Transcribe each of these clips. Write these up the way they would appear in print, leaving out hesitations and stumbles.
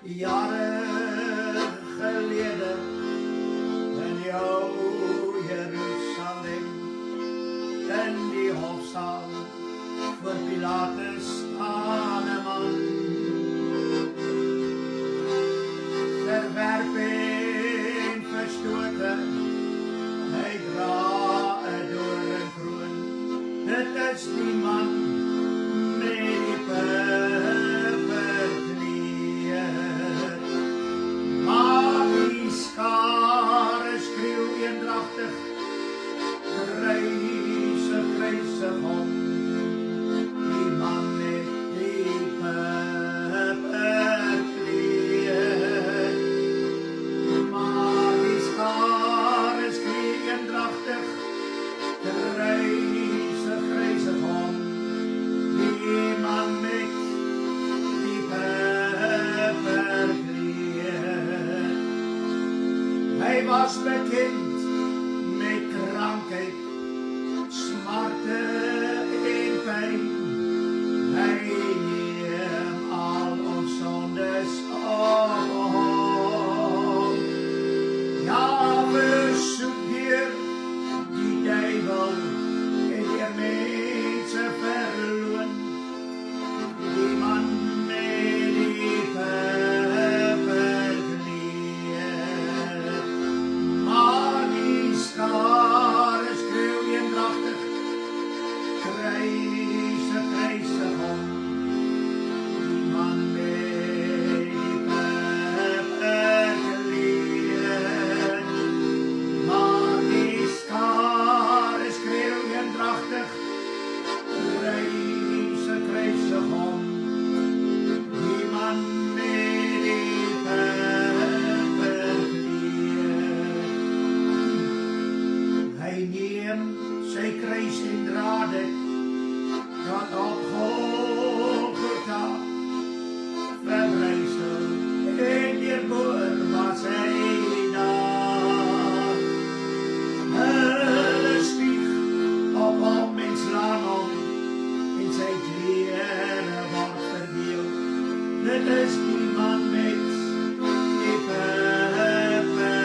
jaren geleden in jouw Jeruzalem en die hofzaal voor Pilatus staan een man. Verwerping verstoten, hij draait door een kroon. Het is die man met die purperkleed. Maar die skare skreeuw eendrachtig, kruisig, kruisig om. Die man met die purperkleed. Maar die skare skreeuw eendrachtig, kruisig, kruisig om. Die man met die purperkleed. Hij was bekend met krankheid, smarte en pijn. Hij neem al ons zondes op hom. Ja, verzoek hier die duivel en die mensen verloon. Die man met die purperkleed. Maar die skare skreeuw eendrachtig, kruisig, kruisig om. Die man met die purperkleed. Maar die skare skreeuw eendrachtig, kruisig, kruisig om. Die man met die purperkleed. Hij neemt sy kruis en dra dit, dat op Golgotha verbrysel en deurboor was hy daar. Hulle spieg op hom en slaan hom en sy klere word verdeel. Dit is die man met die purperkleed.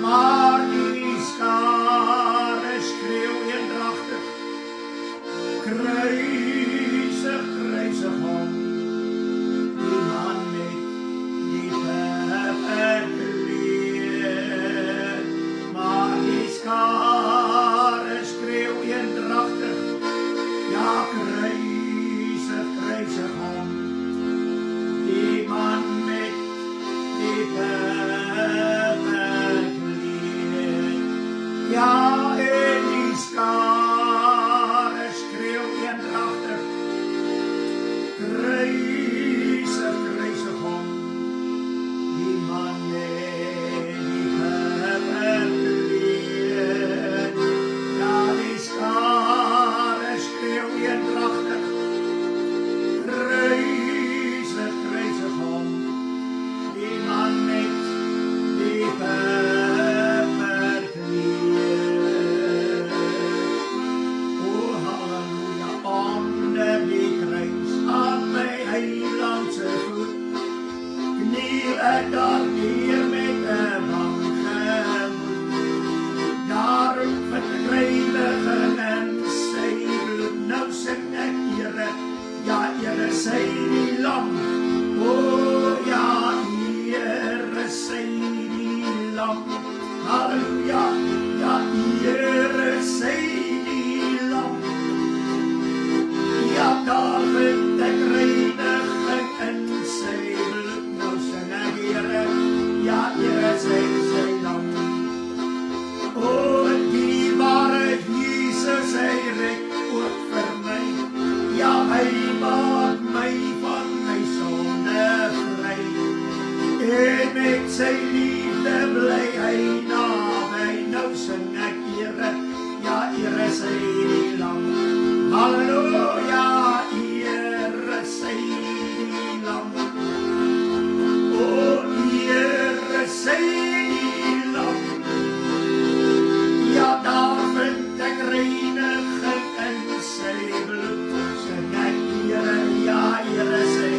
Maar die skare skreeuw eendrachtig, kruisig, kruisig om. Die man met die purperkleed. Maar die skare skreeuw eendrachtig, ja, kruisig, kruisig om. Die man met die purperkleed. Ja, en die skare skreeuw eendrachtig, kruisig, kruisig om. Die man met die purperkleed. Ja, die skare skreeuw eendrachtig, kruisig, kruisig om. Die man met die purperkleed. O halleluja, onder die kruis aan my heilandse voet, kniel ek daar neer met 'n bang gemoed. Daarom verkrygen en sy bloed, nou sing ek Here, ja Here sy die lam. O ja, Here sy die lam. Halleluja, ja Here sy die lam. Ja, daar vind ek reiniging in sy bloed, nou sing ek Here, ja Here sy lam. O dierbare Jesus, hy red ook vir my, ja hy maak my van my sonde vry. En met sy liefde bly hy naby, nou sing ek Here, ja Here sy lam. Halleluja, Here sy lam. O Here sy lam. Ja, daar vind ek reiniging in sy bloed, sing ek Here, ja Here sy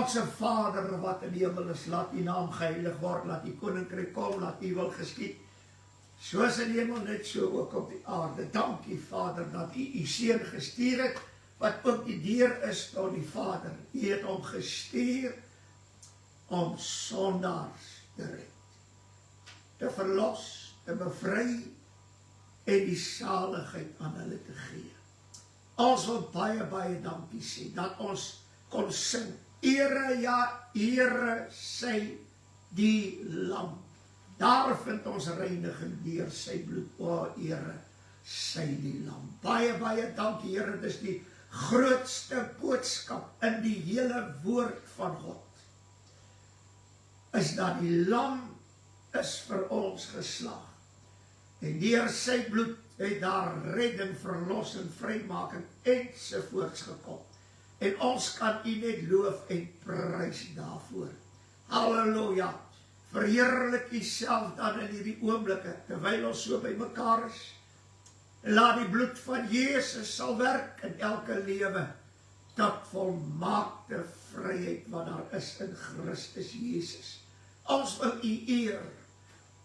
Onse Vader wat in die hemel is, laat U naam geheilig word, laat U koninkryk kom, laat U wil geskied, soos in die hemel, net so ook op die aarde. Dankie Vader, dat U U seun gestuur het, wat ook die deur is tot die Vader. U het hom gestuur om sondaars te red, te verlos, te bevry en die saligheid aan hulle te gee. Ons wil baie, baie dankie sê, dat ons kon sing, Ere, ja, ere sy die lam. Daar vind ons reiniging deur sy bloed, o ere sy die lam. Baie, baie dankie Here, dis die grootste boodskap in die hele woord van God, is dat die lam is vir ons geslag. En deur sy bloed het daar redding, verlossing, vrymaking ensovoorts gekom. En ons kan U net loof en prys daarvoor. Halleluja. Verheerlik U self dan in hierdie oomblikke, terwyl ons so by mekaar is. Laat die bloed van Jesus sal werk in elke lewe, tot volmaakte vryheid wat daar is in Christus Jesus. Ons wil U eer,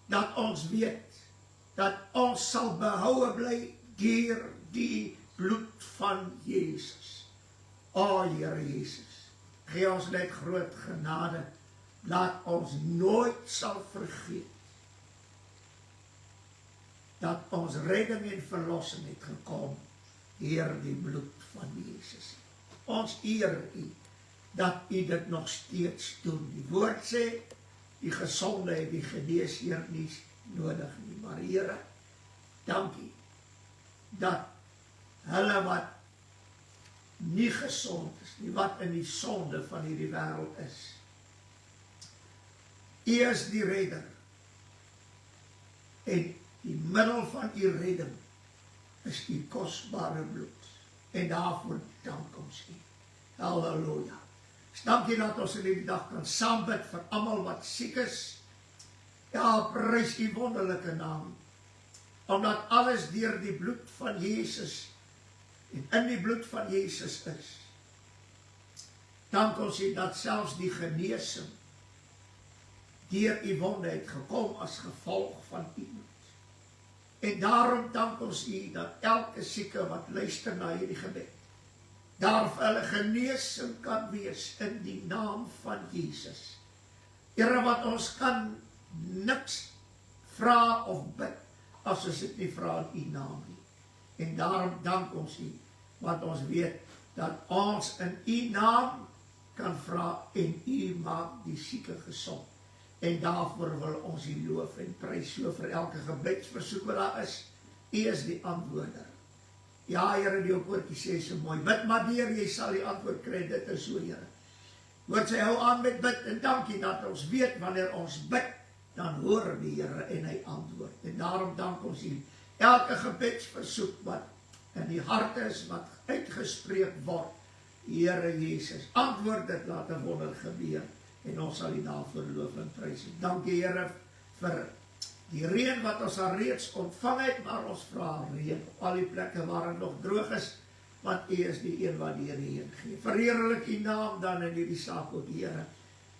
dat ons weet, dat ons sal behoue bly deur die bloed van Jesus. O Here Jesus, gee ons net groot genade, laat ons nooit sal vergeet, dat ons redding en verlossing het gekom, deur die bloed van Jesus. Ons eer U, dat U dit nog steeds doen. Die woord sê, die gesonde het die geneesheer nie nodig nie, maar Here, dankie, dat hulle wat nie gesond is nie, wat in die sonde van hierdie wêreld is. U is die redder, en die middel van U redding is U kosbare bloed, en daarvoor dank ons U. Halleluja. Dankie dat ons in die dag kan saambid vir almal wat siek is. Ja, prys U wonderlike naam, omdat alles deur die bloed van Jesus en in die bloed van Jesus is. Dank ons U dat selfs die genesing deur U wonde het gekom as gevolg van U bloed. En daarom dank ons U dat elke sieke wat luister na hierdie gebed, daar vir hulle genesing kan wees in die naam van Jesus. Here, wat ons kan niks vra of bid, as ons dit nie vra in U naam nie. En daarom dank ons U, want ons weet dat ons in U naam kan vra en U maak die sieke gesond. En daarvoor wil ons U loof en prys, so vir elke gebedsversoek wat daar is. U is die antwoorder. Ja, Here, die woordjie sê so mooi, bid maar deur, jy sal die antwoord kry, dit is so, Here. Woord sê, hou aan met bid, en dankie dat ons weet, wanneer ons bid, dan hoor die Here en hy antwoord. En daarom dank ons U, elke gebedsversoek wat in die hart is, wat uitgespreek word, Here Jesus, antwoord dit, laat 'n wonder gebeur, en ons sal U daarvoor loof en prys. Dankie Here vir die reën wat ons al reeds ontvang het, maar ons vra reën op al die plekke waar het nog droog is, want U is die een wat die reën gee. Verheerlik U naam dan in hierdie saak ook, Here,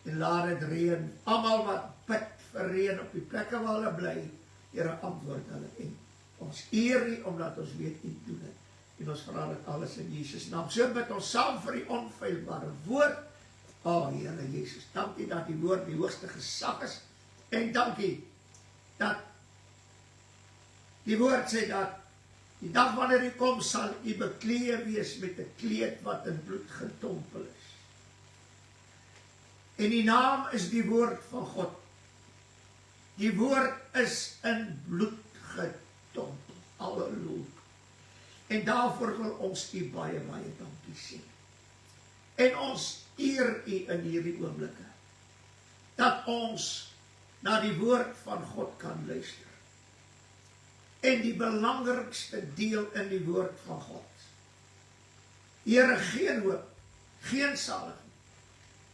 en laat dit reën. Almal wat bid vir reën op die plekke waar hulle bly, Here, antwoord hulle, en ons eer U, omdat ons weet U doen dit. En ons vra dit alles in Jesus naam. So bid ons saam vir die onfeilbare woord. O Here Jesus, dankie dat die woord die hoogste gesag is, en dankie dat die woord sê dat die dag wanneer U kom, sal U bekleed wees met 'n kleed wat in bloed gedompel is. En die naam is die woord van God. Die woord is in bloed gedompel. Halleluja. En daarvoor wil ons U baie, baie dankie sê. En ons eer U in hierdie oomblikke, dat ons na die woord van God kan luister. En die belangrikste deel in die woord van God, Here, geen hoop, geen saliging.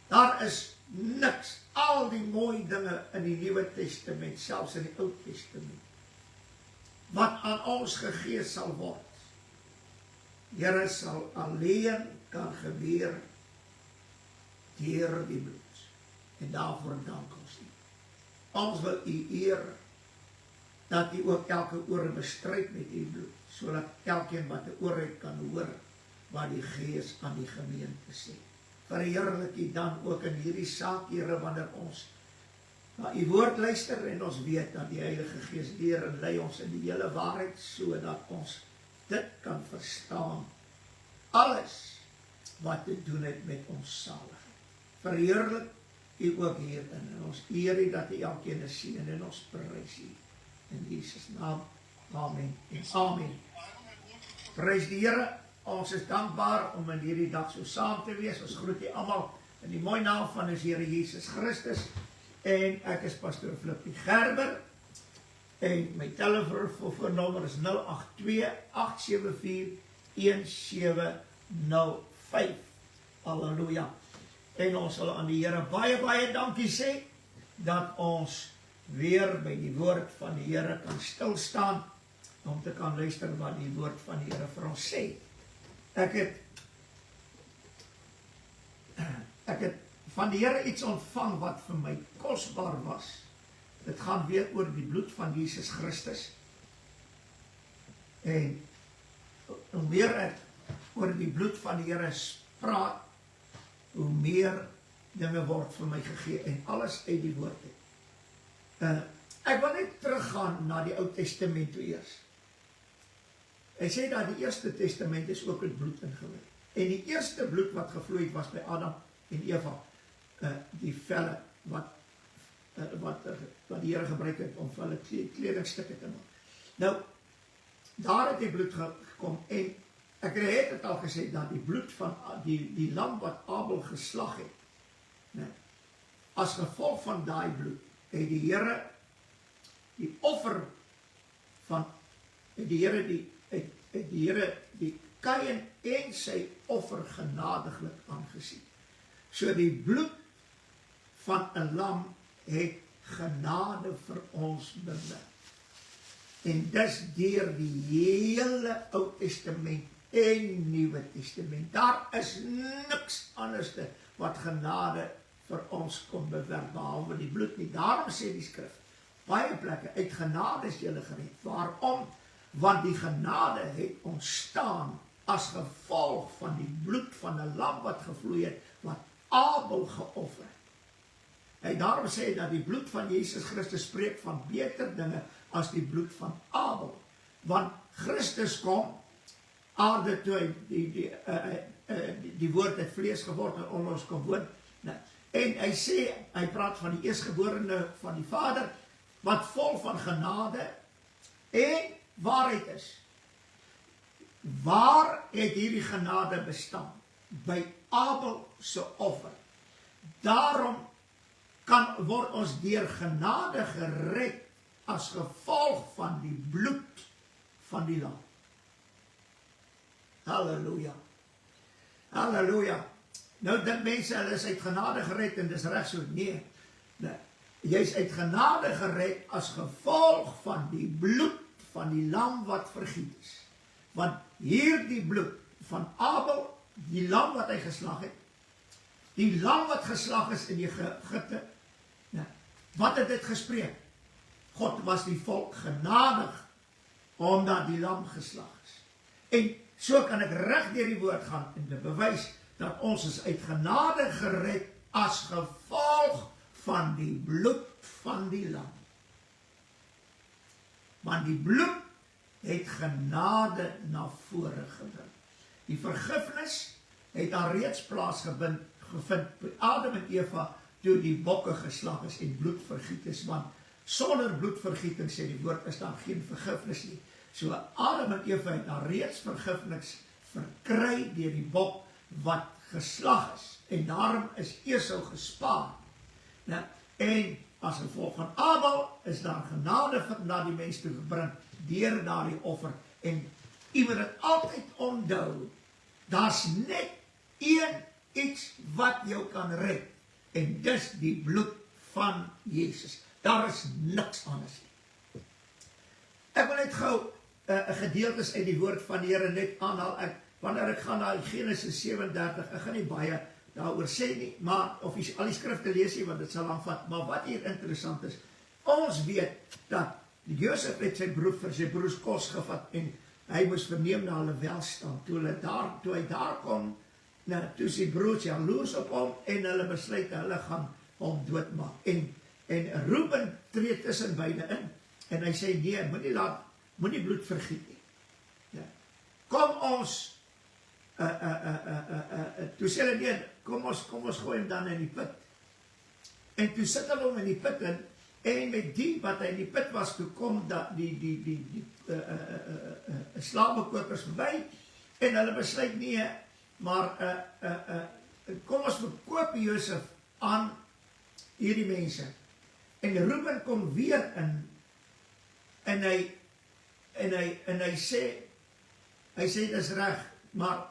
Daar is niks, al die mooi dinge in die Nuwe Testament, selfs in die Ou Testament, wat aan ons gegee sal word. Here, sal alleen kan gebeur deur die bloed. En daarvoor dank ons U. Ons wil U eer, dat U ook elke oor bestryd met U bloed, sodat elkeen wat 'n oor het kan hoor, wat die Gees aan die gemeente sê. Verheerlik U dan ook in hierdie saak, Here, wanneer ons na U woord luister en ons weet dat die Heilige Gees leer en lei ons in die hele waarheid, sodat ons dit kan verstaan. Alles wat te doen het met ons saligheid. Verheerlik U ook hierin. En ons eer U dat U elkeen sien en ons prys U. In Jesus naam. Amen en amen. Prys die Here. Ons is dankbaar om in hierdie dag so saam te wees. Ons groet U almal in die mooi naam van ons Here Jesus Christus. En ek is pastoor Flippie Gerber. En my telefoonnommer is 082-874-1705. Halleluja. En ons sal aan die Here baie dankie sê, dat ons weer by die woord van die Here kan stilstaan, om te kan luister wat die woord van die Here vir ons sê. Ek het van die Here iets ontvang wat vir my kosbaar was. Dit gaan weer oor die bloed van Jesus Christus. En hoe meer ek oor die bloed van die Here praat, hoe meer dinge word vir my gegee en alles uit die woord uit. Ek wil net teruggaan na die Ou Testament toe eers. Hy sê dat die Eerste Testament is ook met bloed ingewy. En die eerste bloed wat gevloei het was by Adam en Eva, die velle wat die Here gebruik het om vir hulle kledingstukke te maak. Nou, daar het die bloed gekom en ek het het al gesê dat die bloed van die lam wat Abel geslag het, as gevolg van daai bloed, het die Here die offer van die Here die Kain en sy offer genadiglik aangesien. So die bloed van 'n lam het genade vir ons bewirk. En dis deur die hele Ou Testament en Nuwe Testament. Daar is niks anders wat genade vir ons kom bewerk, behalwe die bloed nie. Daarom sê die skrif, baie plekke, uit genade is julle gered. Waarom? Want die genade het ontstaan as gevolg van die bloed van 'n lam wat gevloei het, wat Abel geoffer het. Hy daarom sê dat die bloed van Jesus Christus spreek van beter dinge as die bloed van Abel. Want Christus kom aarde toe die woord het vlees geword en onder ons kom woon. En hy sê, hy praat van die eerstgeborene van die Vader, wat vol van genade en waarheid is. Waar het hierdie genade bestaan? By Abel se offer. Daarom word ons deur genade gered as gevolg van die bloed van die lam. Halleluja. Halleluja. Nou dink mense, hulle is uit genade gered en dis reg so. Nee. Jy is uit genade gered as gevolg van die bloed van die lam wat vergiet is. Want hierdie bloed van Abel, die lam wat hy geslag het, die lam wat geslag is in Egipte, wat het dit gespreek? God was die volk genadig, omdat die lam geslag is. En so kan ek reg deur die woord gaan en dit bewys dat ons is uit genade gered as gevolg van die bloed van die lam. Want die bloed het genade na vore gebring. Die vergifnis het al reeds plaasgevind by Adam en Eva toe die bokke geslag is en bloed vergiet is, want sonder bloedvergieting, sê die woord, is daar geen vergifnis nie. So Adam en Eva het al reeds vergifnis verkry deur die bok wat geslag is, en daarom is Esau gespaar. En as gevolg van Abel is daar genade na die mens toe gebring deur daardie offer, en jy moet dit altyd onthou, daar's net een iets wat jou kan red, en dis die bloed van Jesus. Daar is niks anders nie. Ek wil net gou 'n gedeeltes uit die woord van die Here net aanhaal. Wanneer ek gaan na Genesis 37, ek gaan nie baie daaroor sê nie, maar, of al die skrifte lees nie, want dit sal lang vat, maar wat hier interessant is, ons weet, dat Josef het vir sy broers kos gevat, en hy moes verneem na hulle welstand, toe hy daar kom, toe sy broers jaloers op hom, en hulle besluit, hulle gaan hom doodmaak, en Reuben tree tussen beide in, en hy sê, nee, moenie bloed vergiet nie, ja. Kom ons, toe sê hulle, nee, kom ons gooi hom dan in die put, en toe sit hulle hom in die put in, en met die wat hy in die put was, toe kom die slawekopers verby, en hulle besluit nie, maar kom ons verkoop Josef aan hierdie mense. En Reuben kom weer in, en hy sê, dis reg, maar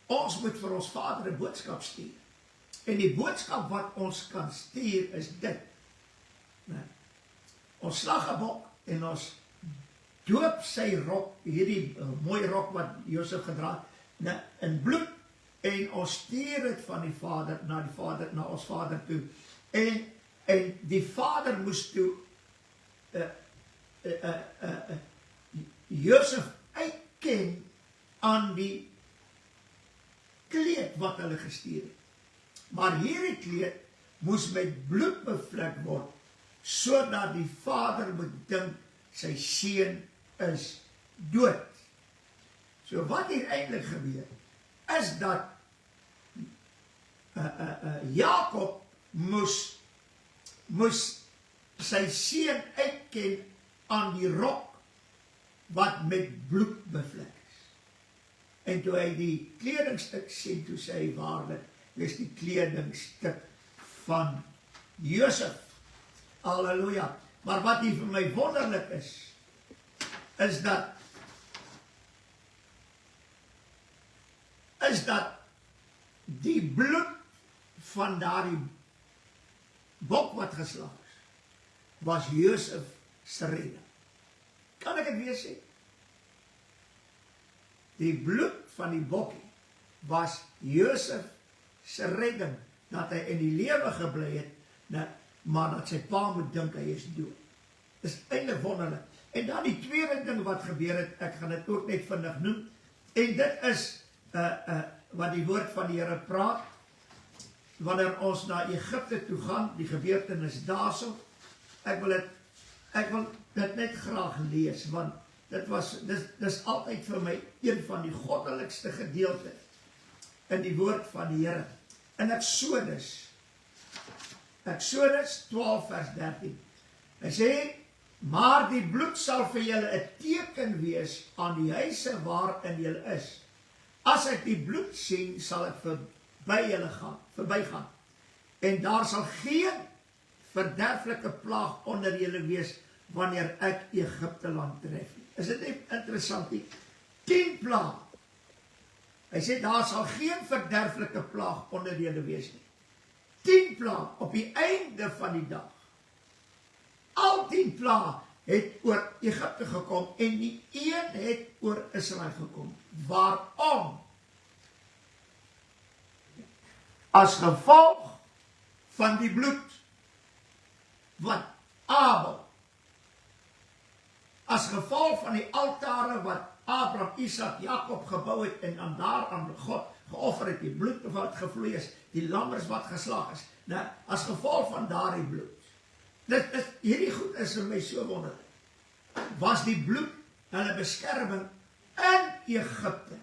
ons moet vir ons vader 'n boodskap stuur. En die boodskap wat ons kan stuur is dit. Ons slag 'n bok en ons doop sy rok, hierdie mooi rok wat Josef gedra het, in bloed, en ons stuur dit van die vader na ons vader toe. En die vader moes toe Josef uitken aan die kleed wat hulle gestuur het. Maar hierdie kleed moes met bloed bevlek word, sodat die vader moet dink sy seun is dood. So wat hier eintlik gebeur, is dat Jakob moes sy seun uitken aan die rok wat met bloed bevlek is. En toe hy die kledingstuk sien, toe sê hy waarlik, dis die kledingstuk van Josef. Halleluja. Maar wat hier vir my wonderlik is dat die bloed van daardie bok wat geslag is, was Josef se redding. Kan ek dit weer sê? Die bloed van die bokkie was Josef se redding, dat hy in die lewe gebly het, maar dat sy pa moet dink hy is dood. Dis eintlik wonderlik. En dan die tweede ding wat gebeur het, ek gaan dit ook net vinnig noem, en dit is wat die woord van die Here praat, wanneer ons na Egipte toe gaan, die gebeurtenis daarso, ek wil dit net graag lees, want dis altyd vir my een van die goddelikste gedeelte in die woord van die Here. In Exodus 12 vers 13, hy sê, maar die bloed sal vir julle 'n teken wees aan die huise waarin julle is. As ek die bloed sien, sal ek verbygaan. En daar sal geen verderflike plaag onder julle wees, wanneer ek Egipte land tref. Is dit nie interessant nie? 10 plaag. Hy sê, daar sal geen verderflike plaag onder julle wees nie. 10 plaag op die einde van die dag. Al 10 plaag het oor Egipte gekom, en die een het oor Israel gekom. Waarom? As gevolg van die bloed wat Abel, as gevolg van die altare wat Abraham, Isak, Jakob gebou het, en dan daar aan God geoffer het, die bloed wat gevloei is, die lammers wat geslag is, as gevolg van daardie bloed. Hierdie goed is vir my so wonderlik. Was die bloed hulle beskerming in Egipte,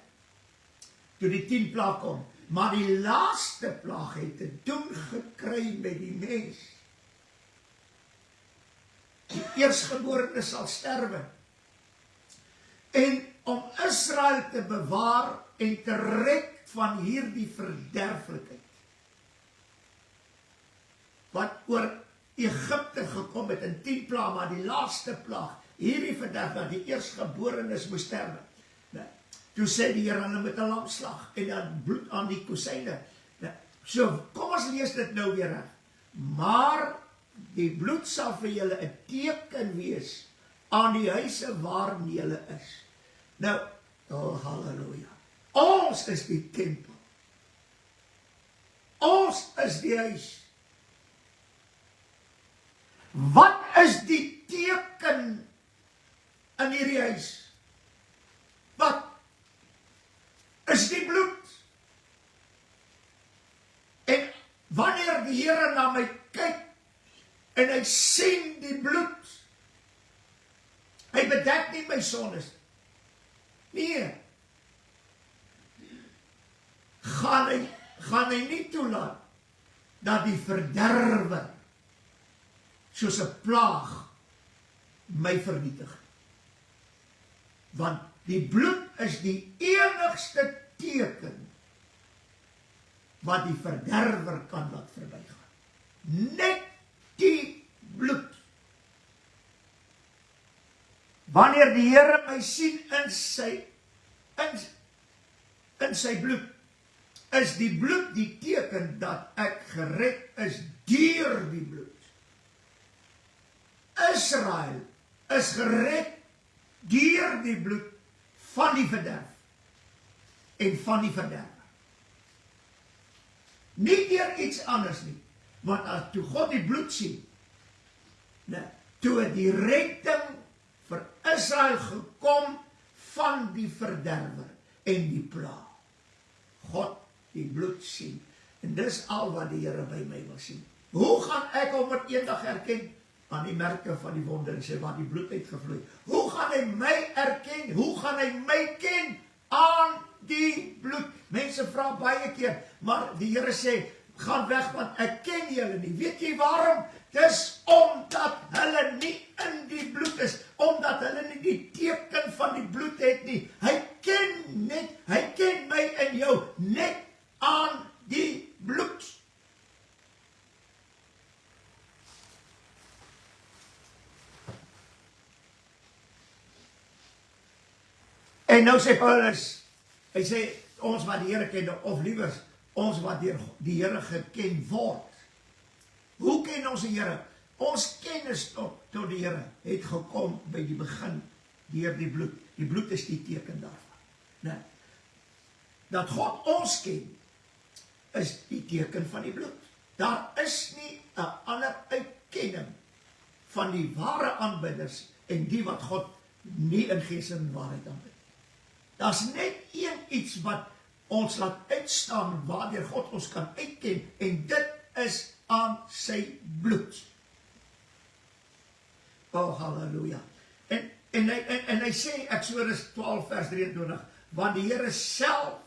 toe die 10 plaag kom, maar die laaste plaag het te doen gekry met die mens. Die eerstgeborene sal sterwe. En om Israel te bewaar en te red van hierdie verderflikheid, wat oor Egipte gekom het in 10 plaag, maar die laaste plaag, hierdie verderflikheid, die eerstgeborenes moes sterwe. Toe sê die Here hulle met 'n lam slag, en dan bloed aan die kussyne. So, kom ons lees dit nou weer reg. Maar die bloed sal vir julle 'n teken wees aan die huise waarin julle is. Nou, halleluja. Ons is die tempel. Ons is die huis. Wat is die teken in hierdie huis? Wat is die bloed? En wanneer die Here na my kyk en hy sien die bloed, hy bedek nie my sondes. Nee. Gaan hy nie toelaat dat die verderwer soos 'n plaag my vernietig. Want die bloed is die enigste teken wat die verderwer kan laat verbygaan. Net die bloed. Wanneer die Here my sien in sy bloed, is die bloed die teken dat ek gered is deur die bloed. Israel is gered deur die bloed van die verderf en van die verderwer. Nie deur iets anders nie, want as toe God die bloed sien, toe het die redding vir Israel gekom van die verderwer en die plaag. God die bloed sien, en dis al wat die Here by my wil sien. Hoe gaan ek hom op eendag erken? Aan die merke van die wonder, en sê waar die bloed uitgevloei. Hoe gaan hy my erken? Hoe gaan hy my ken? Aan die bloed. Mense vra baie keer, maar die Here sê, gaan weg, want ek ken julle nie. Weet jy waarom? Dis omdat hulle nie in die bloed is, omdat hulle nie die teken van die bloed het nie. Hy ken my en jou net aan die bloed. En nou sê Paulus, hy sê, ons wat die Here ken, of liewers, ons wat deur die Here geken word. Hoe ken ons die Here? Ons kennis tot die Here het gekom by die begin, deur die bloed. Die bloed is die teken daarvan. Nee. Dat God ons ken, is die teken van die bloed. Daar is nie 'n ander uitkenning van die ware aanbidders en die wat God nie in gees en waarheid aanbid. Daar's net een iets wat ons laat uitstaan, waardeur God ons kan uitken, en dit is aan sy bloed. Oh, halleluja. En hy sê, Eksodus 12 vers 23, want die Here sal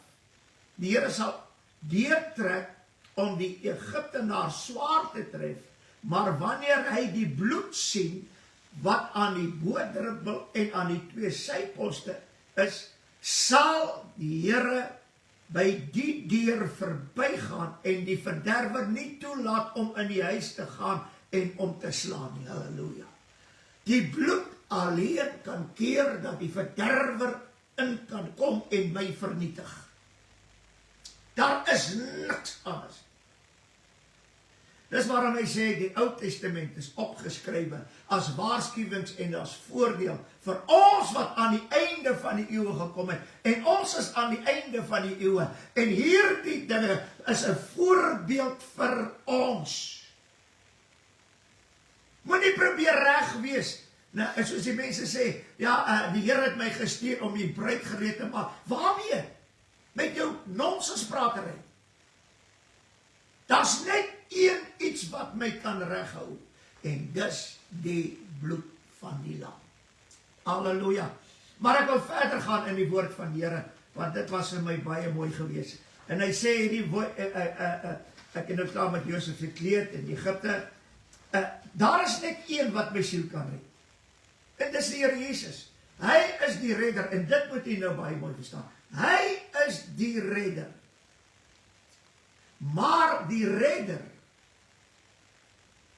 deurtrek om die Egiptenaar swaar te tref, maar wanneer hy die bloed sien, wat aan die boordribbel en aan die 2 syposte is, sal die Here by die deur verbygaan en die verderwer nie toelaat om in die huis te gaan en om te slaan nie. Halleluja. Die bloed alleen kan keer dat die verderwer in kan kom en my vernietig. Daar is niks anders. Dis waarom hy sê, die Ou Testament is opgeskrywe as waarskuwings en as voordeel vir ons wat aan die einde van die eeuwe gekom het. En ons is aan die einde van die eeuwe. En hierdie dinge is 'n voorbeeld vir ons. Moenie probeer reg wees. Nou, soos die mense sê, ja, die Here het my gestuur om die bruid gereed te maak. Waarmee? Met jou nonsenspratery. Daar's net een iets wat my kan reghou, en dis die bloed van die lam. Halleluja. Maar ek wil verder gaan in die woord van die Here, want dit was vir my baie mooi gewees. En hy sê hierdie ek het nou klaar met Josef gekleed in Egipte. Daar is net een wat my siel kan red. En dis die Here Jesus. Hy is die redder, en dit moet jy nou baie mooi verstaan. Hy is die redder. Maar die redder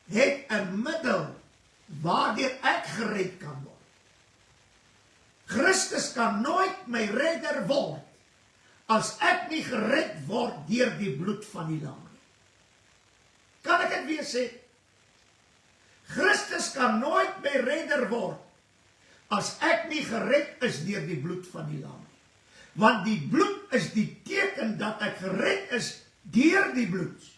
het 'n middel waardeur ek gered kan word. Christus kan nooit my redder word as ek nie gered word deur die bloed van die lam. Kan ek dit weer sê? Christus kan nooit my redder word as ek nie gered is deur die bloed van die lam. Want die bloed is die teken dat ek gered is deur die bloed.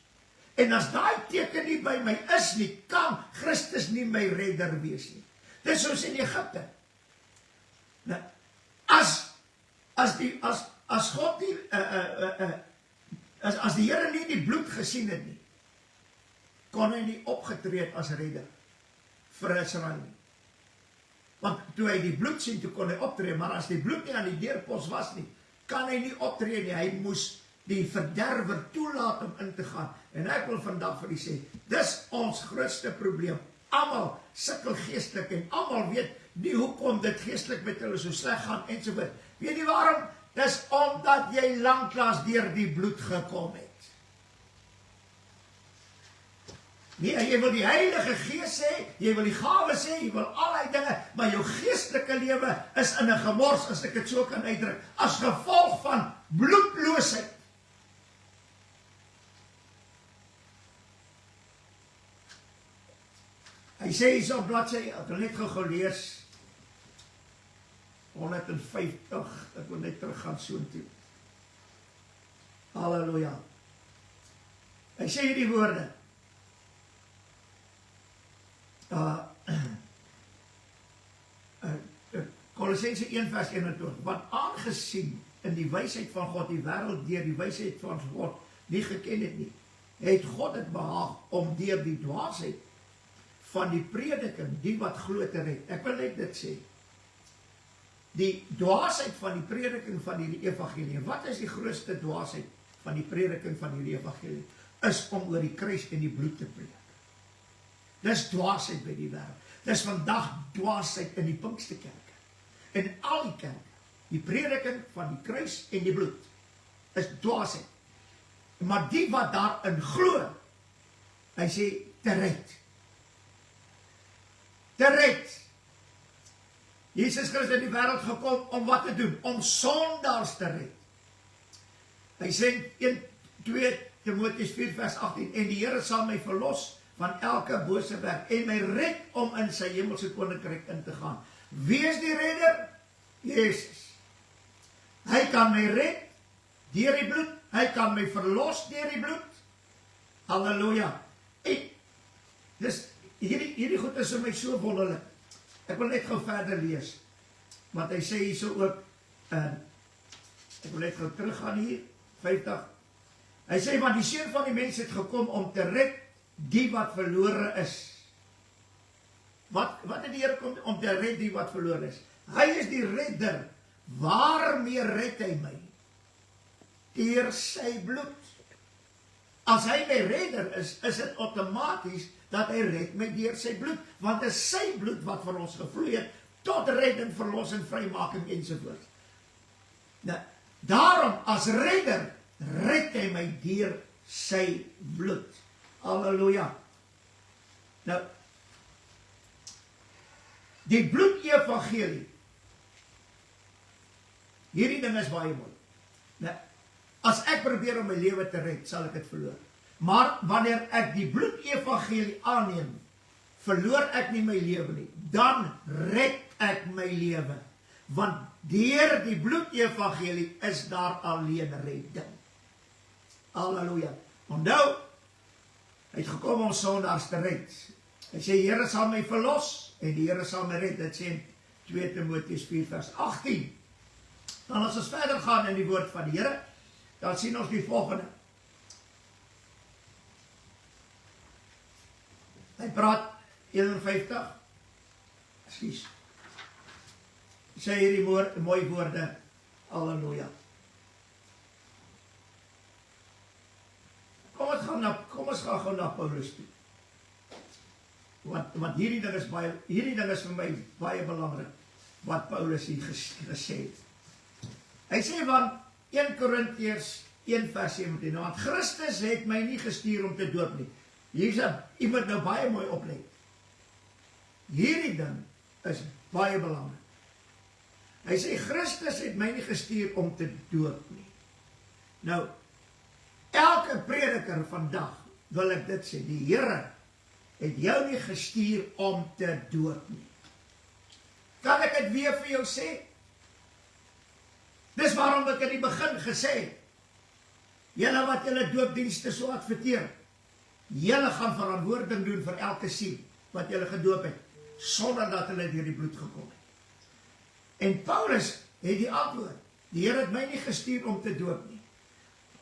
En as daai teken nie by my is nie, kan Christus nie my redder wees nie. Dis soos in Egipte. Nou, as God nie, as die Here nie die bloed gesien het nie, kon hy nie opgetree het as redder vir Israel nie. Want toe hy die bloed sien, toe kon hy optree, maar as die bloed nie aan die deurpos was nie, kan hy nie optree nie. Hy moes die verderwer toelaat om in te gaan. En ek wil vandag vir u sê, dis ons grootste probleem. Almal sukkel geestelik en almal weet nie hoekom dit geestelik met hulle so sleg gaan ensovoorts. Weet jy waarom? Dis omdat jy lanklaas deur die bloed gekom het. Nee, jy wil die Heilige Gees hê, jy wil die gawes hê, jy wil allerlei dinge, maar jou geestelike lewe is in 'n gemors, as ek dit so kan uitdruk, as gevolg van bloedloosheid. Hy sê hier op bladsy, ek wil net gou lees, 150, ek wil net terug gaan soontoe. Halleluja. Hy sê hierdie woorde, Kolossense 1 vers 21, want aangesien in die wysheid van God die wêreld deur die wysheid van God nie geken het nie, het God het behaag om deur die dwaasheid van die prediking, die wat glo te red. Ek wil net dit sê, die dwaasheid van die prediking van die evangelie, wat is die grootste dwaasheid van die prediking van die evangelie? Is om oor die kruis en die bloed te predik. Dis dwaasheid by die wêreld. Dis vandag dwaasheid in die Pinksterkerke. En al die kerke, die prediking van die kruis en die bloed, is dwaasheid. Maar die wat daarin glo, hy sê, te red. Te red. Jesus Christus in die wêreld gekom om wat te doen? Om sondaars te red. Hy sê 2 Timoteus 4 vers 18, en die Here sal my verlos van elke bose werk en my red om in sy hemelse koninkryk in te gaan. Wie is die redder? Jesus. Hy kan my red deur die bloed, hy kan my verlos deur die bloed. Halleluja. En dis hierdie goed is vir my so wonderlik. Ek wil net gou verder lees. Want hy sê hierso ook, ek wil net gou teruggaan hier, 50. Hy sê, want die Seun van die mens het gekom om te red die wat verlore is. Wat het die Here kom om te red die wat verlore is? Hy is die redder. Waarmee red hy my? Deur sy bloed. As hy my redder is dit outomaties dat hy red my deur sy bloed, want dit is sy bloed wat vir ons gevloei het, tot redding, verlossing, vrymaking ensovoorts. Nou, daarom as redder, red hy my deur sy bloed. Halleluja. Nou, die bloed-evangelie, hierdie ding is baie mooi. Nou, as ek probeer om my lewe te red, sal ek dit verloor. Maar wanneer ek die bloed-evangelie aanneem, verloor ek nie my lewe nie, dan red ek my lewe. Want deur die bloed-evangelie is daar alleen redding. Halleluja. Onthou, hy het gekom om sondaars te red. Hy sê, Here sal my verlos, en die Here sal my red. Dit sê in 2 Timoteus 4 vers 18. Dan as ons verder gaan in die woord van die Here, dan sien ons die volgende. Hy praat 51, excuse, sê hierdie mooi woorde, halleluja. Kom ons gaan gou na Paulus toe. Want hierdie ding is vir my baie belangrik, wat Paulus hier gesê het. Hy sê van 1 Korintiërs 1 vers 17, want Christus het my nie gestuur om te doop nie. Hier is iemand nou baie mooi oplet. Hierdie ding is baie belangrik. Hy sê, Christus het my nie gestuur om te doop nie. Nou, elke prediker vandag, wil ek dit sê, die Here het jou nie gestuur om te doop nie. Kan ek dit weer vir jou sê? Dis waarom ek in die begin gesê het, Julle wat julle doopdienste so adverteer, julle gaan verantwoording doen vir elke siel wat julle gedoop het, sonder dat hulle deur die bloed gekom het. En Paulus het die antwoord, die Here het my nie gestuur om te doop nie.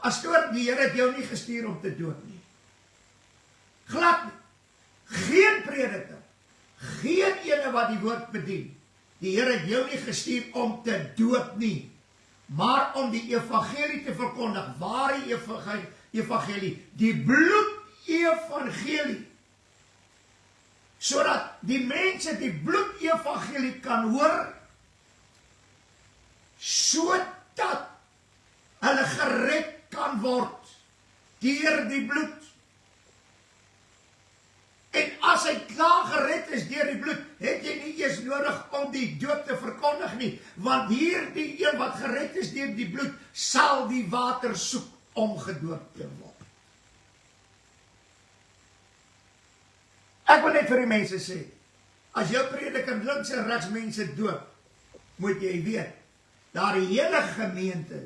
Pastoor, die Here het jou nie gestuur om te doop nie. Glad nie. Geen prediker, geen ene wat die woord bedien. Die Here het jou nie gestuur om te doop nie, maar om die evangelie te verkondig. Waar die evangelie? Die bloed-evangelie. Sodat die mense die bloed-evangelie kan hoor, sodat hulle gered kan word deur die bloed. En as hy klaar gered is deur die bloed, het jy nie eers nodig om die doop te verkondig nie, want hierdie een wat gered is deur die bloed, sal die water soek om gedoop te word. Ek wil net vir die mense sê, as jou prediker links en regs mense doop, moet jy weet, daar die hele gemeente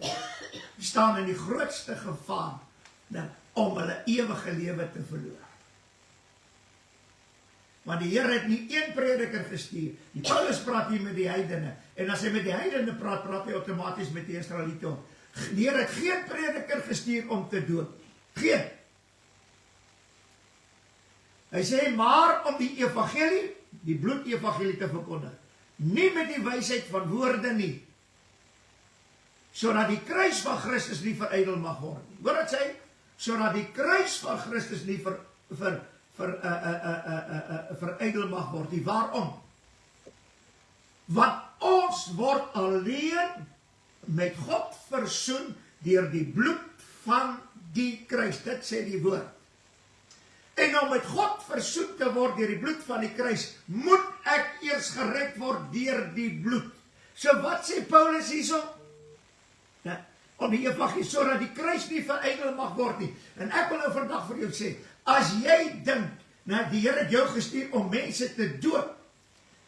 staan in die grootste gevaar om hulle ewige lewe te verloor. Want die Here het nie een prediker gestuur. Die Paulus praat hier met die heidene, en as hy met die heidene praat, praat hy outomaties met die Israeliete. Die Here het geen prediker gestuur om te doop. Geen. Hy sê, maar om die evangelie, die bloed-evangelie te verkondig. Nie met die wysheid van woorde nie, sodat die kruis van Christus nie verydel mag word nie. Hoor wat sê? Sodat die kruis van Christus nie verydel mag word nie. Waarom? Want ons word alleen met God versoen deur die bloed van die kruis. Dit sê die woord. En om met God versoen te word deur die bloed van die kruis, moet ek eers gered word deur die bloed. So wat sê Paulus hierso? Ja, om die evangelie, sodat die kruis nie verydel mag word nie. En ek wil nou vandag vir jou sê, as jy dink, die Here het jou gestuur om mense te doop,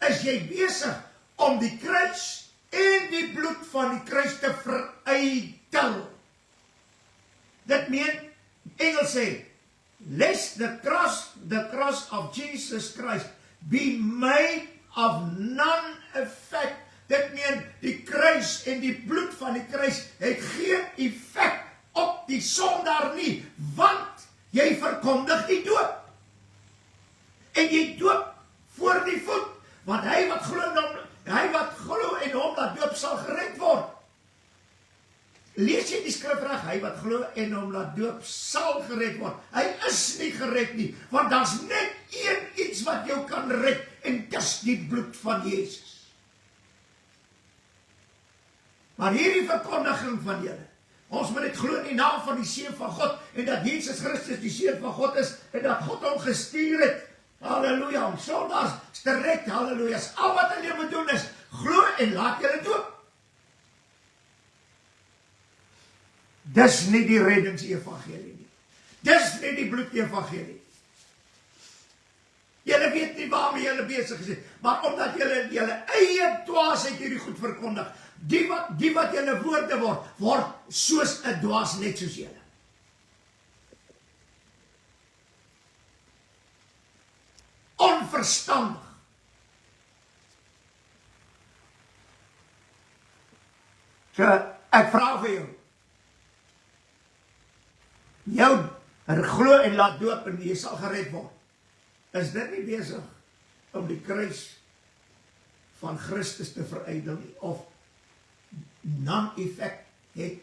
is jy besig om die kruis en die bloed van die kruis te verydel. Dit meen, Engels sê, lest the cross of Jesus Christ be made of none effect. Dit meen, die kruis en die bloed van die kruis het geen effect op die sondaar nie, want jy verkondig die doop. En jy doop voor die voet, want hy wat glo en hom laat doop sal gered word. Lees jy die skrif reg, hy wat glo en hom laat doop sal gered word. Hy is nie gered nie, want daar's net een iets wat jou kan red, en dis die bloed van Jesus. Maar hierdie verkondiging van julle, ons moet dit glo in die naam van die Seun van God, en dat Jesus Christus die Seun van God is, en dat God hom gestuur het, halleluja, om sondaars te red, halleluja, al wat hulle moet doen is, glo en laat julle doop. Dis nie die reddingsevangelie nie, dis nie die bloed-evangelie. Julle weet nie waarmee julle besig is, maar omdat julle eie dwaasheid hierdie goed verkondig, die wat julle woorde word soos 'n dwaas, net soos julle. Onverstandig. So, ek vra vir jou, glo en laat doop en jy sal gered word. Is dit nie besig om die kruis van Christus te verydel nie, of non-effect het?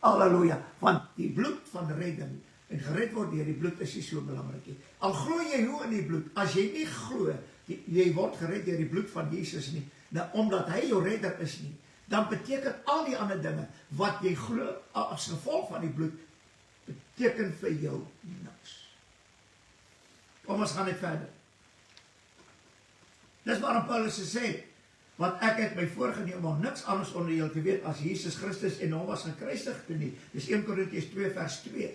Halleluja, want die bloed van redding en gered word deur die bloed is nie so belangrik nie. Al glo jy hoe in die bloed, as jy nie glo, jy word gered deur die bloed van Jesus nie, omdat hy jou redder is nie, dan beteken al die ander dinge wat jy glo as gevolg van die bloed, beteken vir jou niks. Kom ons gaan net verder. Dis waarom Paulus sê, want ek het my voorgeneem om niks anders onder julle te weet as Jesus Christus en hom was gekruisig nie. Dis 1 Korintiërs 2 vers 2.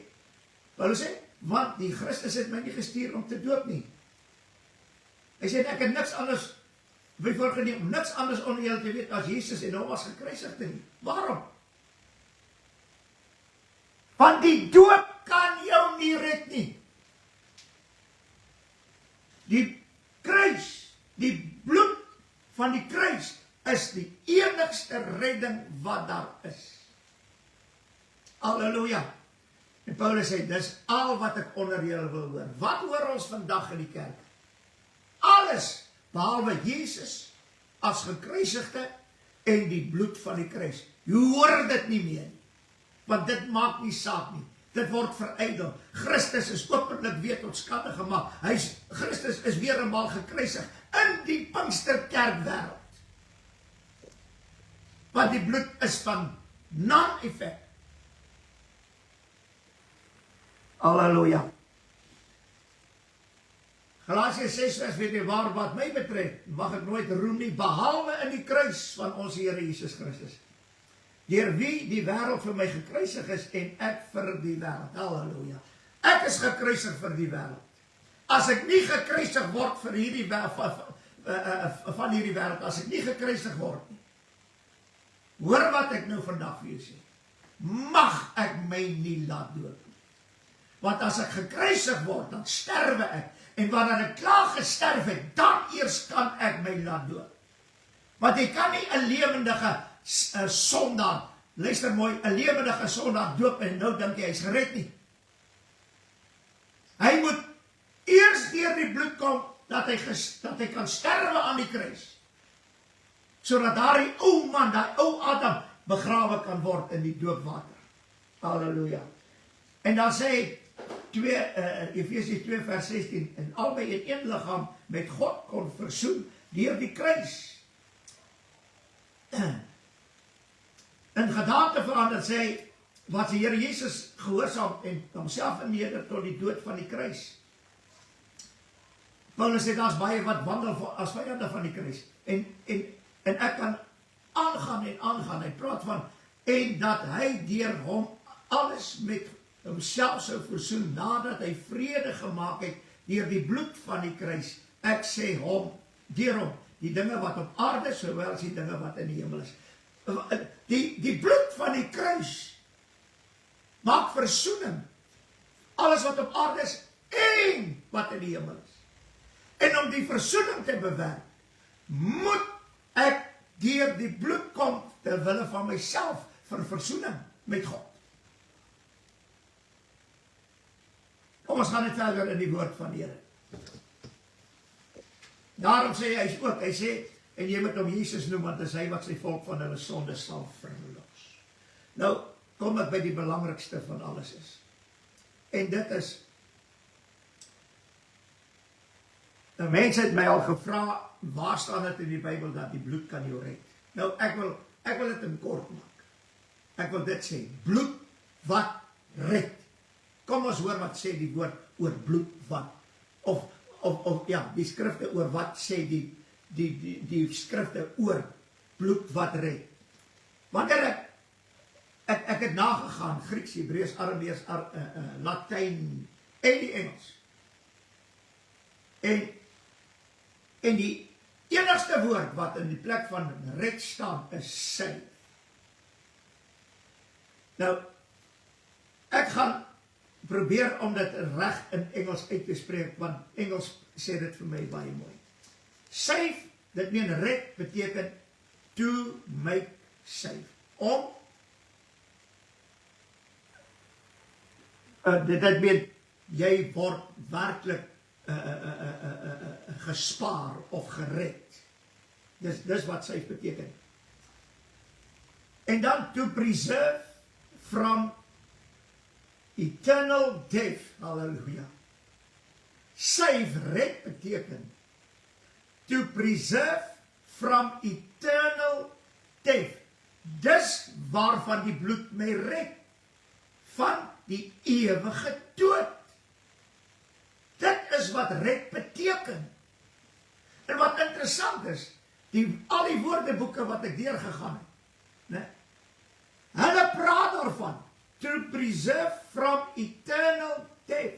Paulus sê, want die Christus het my nie gestuur om te doop nie. Hy sê, ek het niks anders my voorgeneem om niks anders onder julle te weet as Jesus en hom was gekruisig nie. Waarom? Want die doop kan jou nie red nie. Die kruis, die bloed van die kruis is die enigste redding wat daar is. Halleluja. En Paulus sê, dis al wat ek onder julle wil hoor. Wat hoor ons vandag in die kerk? Alles, behalwe Jesus as gekruisigde en die bloed van die kruis. Jy hoor dit nie meer nie, want dit maak nie saak nie. Dit word verydel. Christus is openlik weer tot skande gemaak. Christus is weer eenmaal gekruisig in die Pinksterkerk wêreld. Want die bloed is van non-effect. Halleluja. Galasiërs 6 vers 14, waar wat my betref, mag ek nooit roem nie, behalwe in die kruis van ons Here Jesus Christus. Deur wie die wêreld vir my gekruisig is en ek vir die wêreld. Halleluja. Ek is gekruisig vir die wêreld. As ek nie gekruisig word vir hierdie van hierdie wêreld, as ek nie gekruisig word nie. Hoor wat ek nou vandag vir jou sê. Mag ek my nie laat dood nie. Want as ek gekruisig word, dan sterwe ek. En wanneer ek klaar gesterf het, dan eers kan ek my laat dood. Want jy kan nie 'n lewendige sondaar, luister mooi, 'n lewendige sondaar doop en nou dink jy hy's gered nie. Hy moet eers deur die bloed kom, dat hy kan sterwe aan die kruis. Sodat daardie ou man, daai ou Adam, begrawe kan word in die doopwater. Halleluja. En dan sê Efesiërs 2 vers 16, en albei in een liggaam met God kon versoen deur die kruis. In gedaante verander sê, wat die Here Jesus gehoorsaam en homself verneder tot die dood van die kruis. Paulus sê, daar's baie wat wandel as vyande van die kruis. En ek kan aangaan, hy praat van, en dat hy deur hom alles met homself sou versoen, nadat hy vrede gemaak het, deur die bloed van die kruis. Ek sê hom, deur hom, die dinge wat op aarde, sowel as die dinge wat in die hemel is. Die bloed van die kruis maak versoening. Alles wat op aarde is en wat in die hemel is. En om die versoening te bewerk, moet ek deur die bloed kom ter wille van myself vir versoening met God. Kom ons gaan net verder in die woord van die Here. Daarom sê hy sê, en jy moet hom Jesus noem, want is hy wat sy volk van hulle sonde sal verlos. Nou, kom ek by die belangrikste van alles is. En dit is, nou mense het my al gevra, waar staan dit in die Bybel dat die bloed kan jou red? Nou, ek wil dit in kort maak. Ek wil dit sê, bloed wat red. Kom ons hoor wat sê die woord oor bloed wat, of ja, die skrifte oor wat sê die skrifte oor bloed wat red. Wanneer ek het nagegaan, Grieks, Hebreëus, Aramees, Latyn en die Engels. En die enigste woord wat in die plek van red staan is save. Nou, ek gaan probeer om dit reg in Engels uit te spreek, want Engels sê dit vir my baie mooi. Save, dit meen red, beteken to make safe. Dit meen, jy word werklik gespaar of gered. Dis wat save beteken. En dan to preserve from eternal death. Halleluja. Save, red beteken to preserve from eternal death. Dis waarvan die bloed my red. Van die ewige dood. Dit is wat red beteken. En wat interessant is, al die woordeboeke wat ek deurgegaan het, hulle praat daarvan, to preserve from eternal death.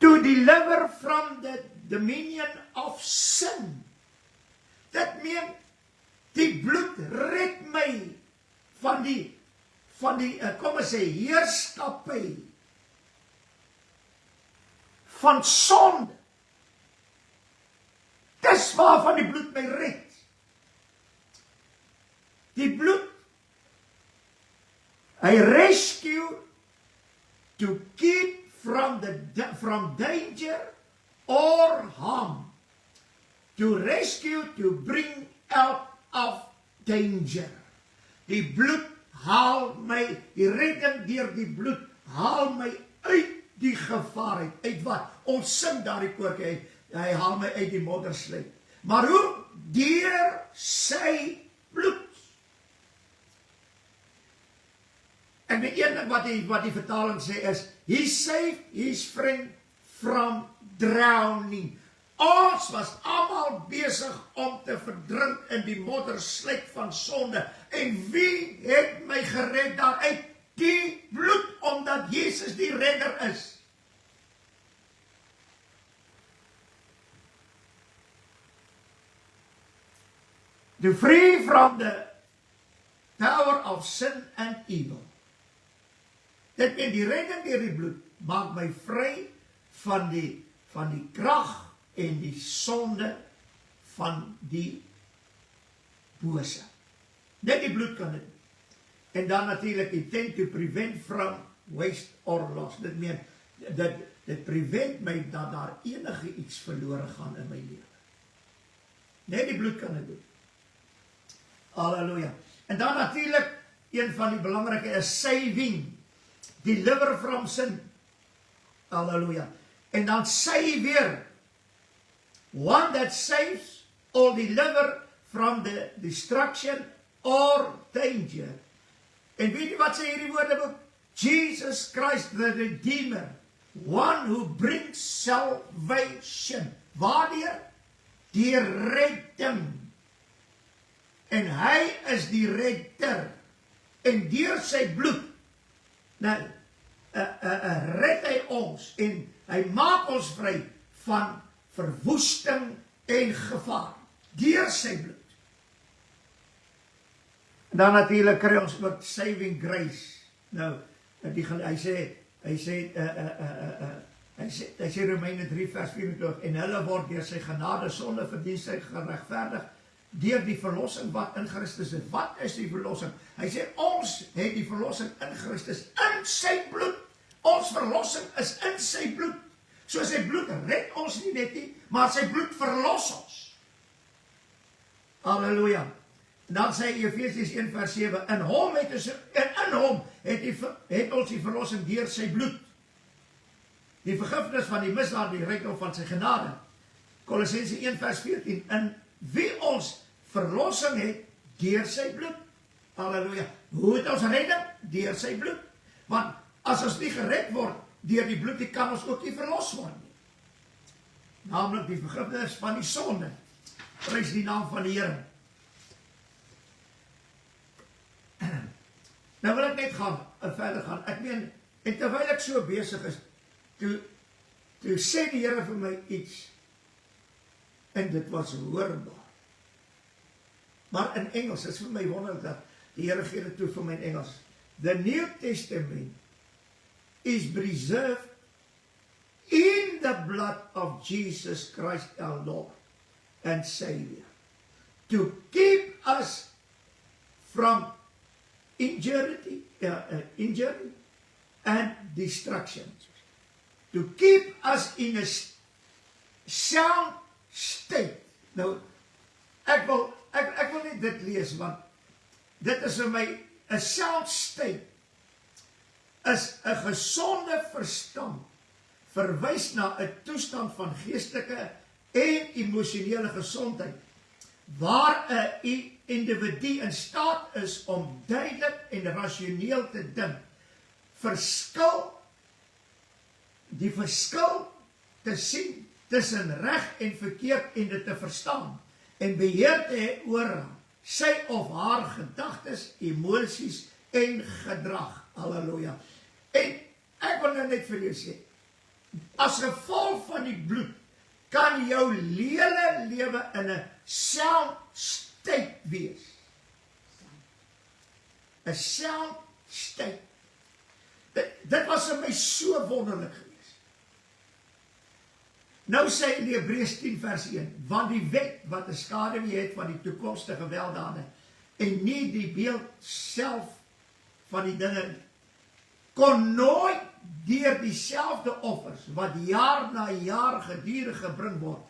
To deliver from the dominion of sin. Dit meen, die bloed red my van die van die, kom ons sê, heerskappy van sonde. Dis waarvan die bloed my red. Die bloed, hy rescue to keep from danger or harm. To rescue, to bring out of danger. Die bloed haal my, die redding deur die bloed haal my uit die gevaar uit wat? Ons sing daar die koortjie, hy haal my uit die moddersleep. Maar hoe? Deur sy bloed. En die een ding wat die vertaling sê is, he saved his friend from drowning. Ons was almal besig om te verdrink in die moddersleep van sonde. En wie het my gered daaruit? Die bloed, omdat Jesus die redder is. To free from the power of sin and evil. Dit en die redding deur die bloed maak my vry van die krag en die sonde van die bose. Net die bloed kan dit. En dan natuurlik intent to prevent from waste or loss. Dit meen dit prevent my dat daar enige iets verlore gaan in my lewe. Net die bloed kan dit doen. Halleluja. En dan natuurlik een van die belangrike is saving. Deliver from sin. Halleluja. En dan sê weer, one that saves or deliver from the destruction or danger. En weet jy wat sê hierdie woordeboek? Jesus Christ the Redeemer, one who brings salvation. Waardeur? Die redding. En hy is die redder. En deur sy bloed, nou, red hy ons en hy maak ons vry van verwoesting en gevaar. Deur sy bloed. En dan natuurlijk kry ons ook saving grace. Nou, hy sê Romeine 3 vers 24, en hulle word deur sy genade sonder verdienste geregverdig deur die verlossing wat in Christus is. Wat is die verlossing? Hy sê, ons het die verlossing in Christus, in sy bloed. Ons verlossing is in sy bloed. So sy bloed red ons nie net nie, maar sy bloed verlos ons. Halleluja. En dan sê Efesiërs 1 vers 7, in hom het ons die verlossing deur sy bloed. Die vergifnis van die misdaad, die rykdom van sy genade. Kolossense 1 vers 14, in wie ons verlossing het deur sy bloed. Halleluja. Hoe het ons redding? Deur sy bloed. Want as ons nie gered word deur die bloed, kan ons ook nie verlos word nie. Namelijk die vergifnis van die sonde. Prys die naam van die Here. Nou wil ek net verder gaan. Ek meen, en terwyl ek so besig is, toe sê die Here vir my iets, en dit was hoorbaar. Maar in Engels, is vir my wonderlik dat die Here gee dit toe vir my in Engels. The New Testament is preserved in the blood of Jesus Christ our Lord and Savior, to keep us from injury and destruction, to keep us in a sound state. Nou, ek wil nie dit lees, want dit is vir my, a sound state is 'n gesonde verstand, verwys na 'n toestand van geestelike en emosionele gesondheid, waar 'n individu in staat is om duidelik en rasioneel te dink, die verskil te sien tussen reg en verkeerd en dit te verstaan, en beheer te hê oor sy of haar gedagtes, emosies en gedrag. Halleluja. En ek wil nou net vir jou sê, as gevolg van die bloed, kan jou hele lewe in 'n sound state wees. 'n sound state. Dit was vir my so wonderlik geweest. Nou sê in die Hebreërs 10 vers 1, want die wet wat 'n skaduwee het van die toekomstige weldade en nie die beeld self van die dinge kon nooit deur dieselfde offers wat jaar na jaar gedurig gebring word,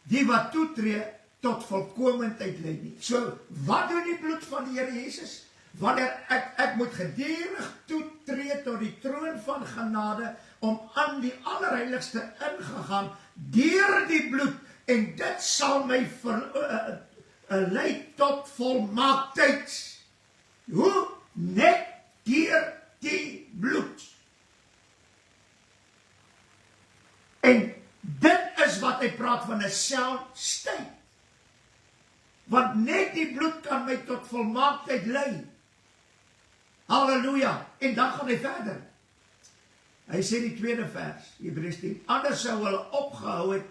die wat toetree tot volkomendheid lei nie. So, wat doen die bloed van die Here Jesus? Wanneer ek moet gedurig toetree tot die troon van genade om aan die allerheiligste ingegaan deur die bloed, en dit sal my lei tot volmaaktheid. Hoe? Net deur die bloed. En dit is wat hy praat van 'n sound state. Want net die bloed kan my tot volmaaktheid lei. Halleluja. En dan gaan hy verder. Hy sê die tweede vers, Hebreërs 10, anders sou hulle opgehou het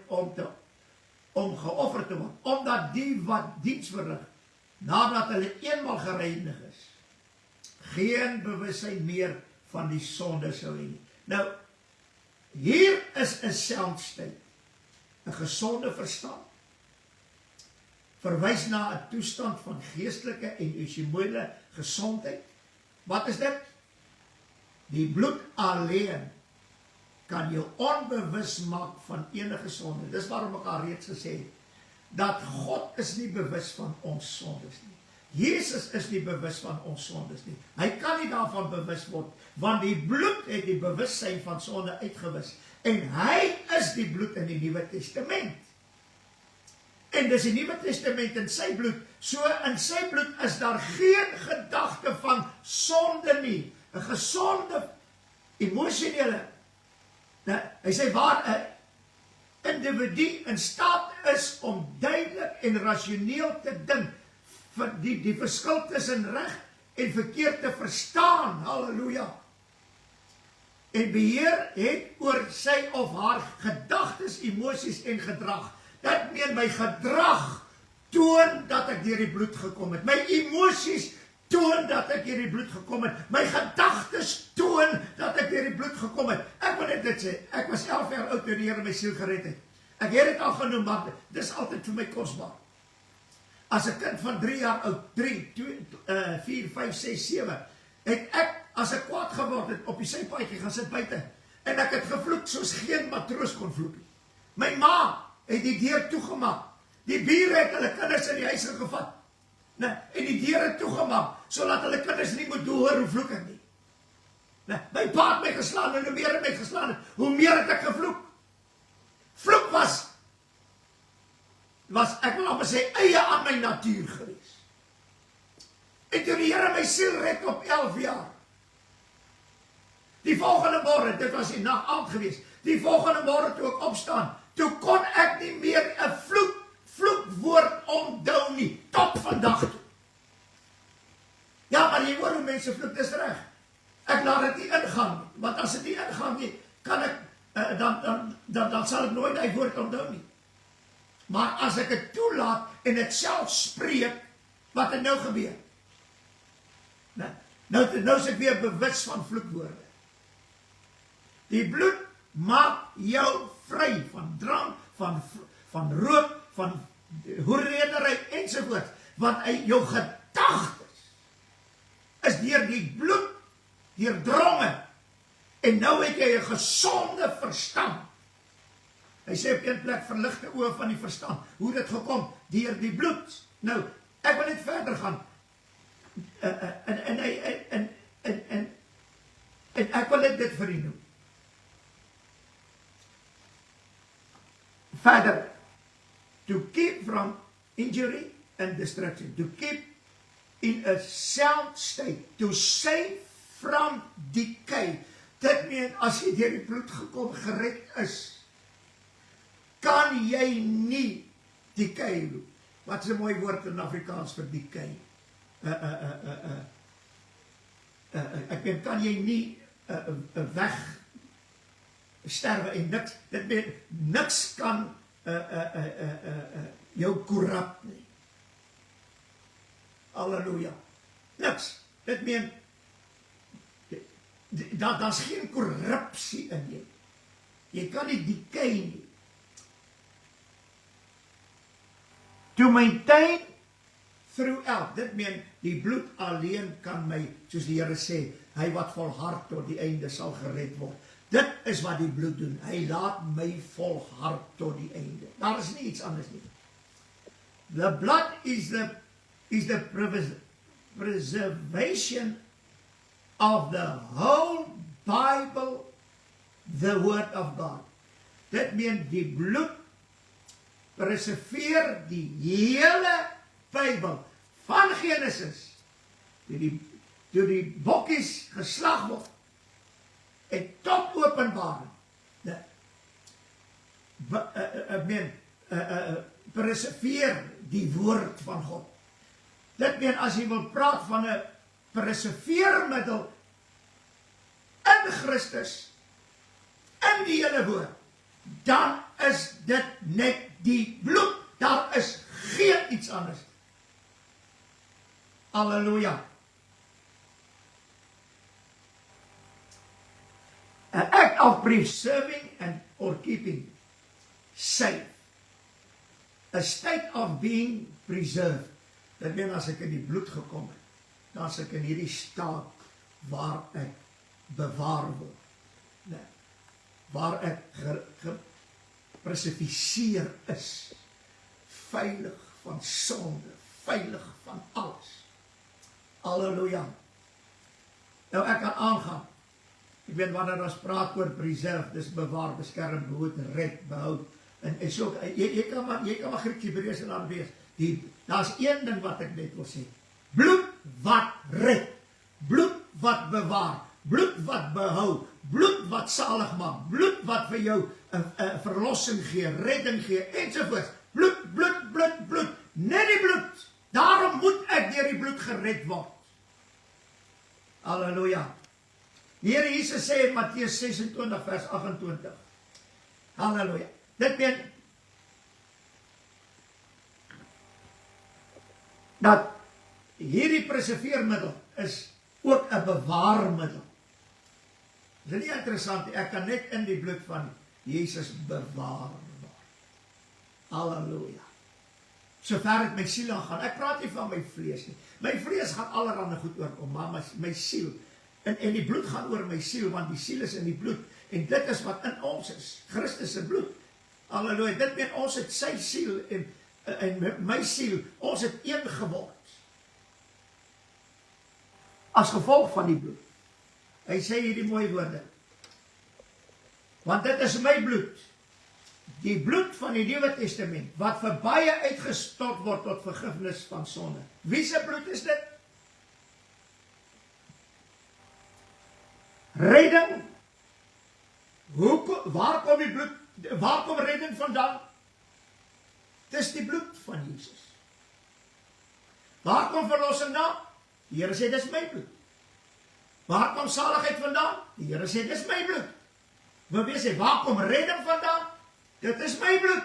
om geoffer te word, omdat die wat diens verrig, nadat hulle eenmaal gereinig is, geen bewussyn meer van die sonde sou hê nie. Nou, hier is 'n sound state, 'n gesonde verstand, verwys na 'n toestand van geestelike en emosionele gesondheid. Wat is dit? Die bloed alleen kan jou onbewus maak van enige sonde. Dis waarom ek al reeds gesê het, dat God is nie bewus van ons sondes nie. Jesus is nie bewus van ons sondes nie. Hy kan nie daarvan bewus word, want die bloed het die bewussyn van sonde uitgewis. En hy is die bloed in die Nuwe Testament. En dis die Nuwe Testament in sy bloed. So in sy bloed is daar geen gedagte van sonde nie. 'n gesonde, emosionele. Hy sê waar 'n individu in staat is om duidelik en rasioneel te dink, vir die verskil tussen reg en verkeerd te verstaan. Halleluja. En beheer het oor sy of haar gedagtes, emosies en gedrag. Dit meen my gedrag toon dat ek deur die bloed gekom het. My emosies toon dat ek deur die bloed gekom het. My gedagtes toon dat ek deur die bloed gekom het. Ek wil net dit sê, ek was 11 jaar oud toe die Here my siel gered het. Ek het dit al genoem, maar dis altyd vir my kosbaar. As 'n kind van 3 jaar oud, 3, 2, 4, 5, 6, 7, het ek, as ek kwaad geword het, op die sypaadjie gaan sit buite. En ek het gevloek soos geen matroos kon vloek nie. My ma het die deur toegemaak. Die bure het hulle kinders in die huis gevat. En die deure toegemaak, sodat hulle kinders nie moet hoor hoe vloek ek nie. My pa het my geslaan, en hoe meer het my geslaan, hoe meer het ek gevloek. Vloek was, ek wil amper sê, eie aan my natuur gewees. En toe die Here my siel red op 11 jaar. Die volgende môre, dit was die aand gewees, die volgende môre toe ek opstaan, toe kon ek nie meer 'n vloekwoord onthou nie, tot vandag toe. Ja, maar jy hoor hoe mense vloek, dis reg. Ek laat dit nie ingaan, want as dit nie ingaan nie, kan ek, dan sal ek nooit die woord onthou nie. Maar as ek dit toelaat en dit self spreek, wat het nou gebeur? Nou is ek weer bewus van vloekwoorde. Die bloed maak jou vry van drank, van rook, van hoeredery ensovoort, want jou gedagtes is deur die bloed deurdronge, en nou het jy 'n gesonde verstand. Hy sê op een plek, verligte oë van die verstand. Hoe dit gekom? Deur die bloed. Nou, ek wil net verder gaan. En ek wil dit vir u noem. Verder, to keep from injury and destruction, to keep in a sound state, to save from decay. Dit meen, as jy deur die bloed gekom gered is, kan jy nie decay. Wat is 'n mooi woord in Afrikaans vir decay? Ek meen, kan jy nie weg sterwe en niks, dit meen, niks kan jou corrupt nie. Halleluja. Niks. Dit meen, daar's geen korrupsie in jou. Jy kan nie decay nie. To maintain throughout, dit meen, die bloed alleen kan my, soos die Here sê, hy wat volhard tot die einde sal gered word. Dit is wat die bloed doen, hy laat my volhard tot die einde. Daar is nie iets anders nie. The blood is the preservation of the whole Bible, the word of God. Dit meen die bloed preserveer die hele Bybel, van Genesis, toe die bokkies geslag word, en tot Openbaring, preserveer die woord van God. Dit meen, as jy wil praat van 'n preserveermiddel in Christus, in die hele woord, dan is dit net die bloed. Daar is geen iets anders. Halleluja. An act of preserving and or keeping safe. A state of being preserved. Dit meen as ek in die bloed gekom het, dan is ek in hierdie staat waar ek bewaar word. Nee, waar ek gepreserveer is. Veilig van sonde, veilig van alles. Halleluja. Nou ek kan aangaan. Ek weet wanneer ons praat oor preserve, dis bewaar, beskerm, behoed, red, behoud. En so, jy kan maar Grieks, Hebreëus en Aramees. Daar's een ding wat ek net wil sê. Bloed wat red, bloed wat bewaar, bloed wat behou, bloed wat salig maak, bloed wat vir jou verlossing gee, redding gee, ensovoorts. Bloed, bloed, bloed, bloed, net die bloed. Daarom moet ek deur die bloed gered word. Halleluja. Die Here Jesus sê in Matteus 26 vers 28. Halleluja. Dit meen dat hierdie preserveermiddel is ook 'n bewaarmiddel. Is dit nie interessant nie? Ek kan net in die bloed van Jesus bewaar word. Halleluja. Sover ek my siel aangaan. Ek praat nie van my vlees nie. My vlees gaan allerhande goed oorkom, maar my siel, en die bloed gaan oor my siel, want die siel is in die bloed, en dit is wat in ons is, Christus se bloed. Halleluja. Dit meen ons het sy siel en my siel, ons het een geword. As gevolg van die bloed. Hy sê hierdie mooi woorde. Want dit is my bloed. Die bloed van die Nuwe Testament, wat vir baie uitgestort word tot vergifnis van sonde. Wie se bloed is dit? Redding. Waar kom die bloed? Waar kom redding vandaan? Dis die bloed van Jesus. Waar kom verlossing vandaan? Die Here sê dis my bloed. Waar kom saligheid vandaan? Die Here sê dis my bloed. Maar wie sê waar kom redding vandaan? Dit is my bloed.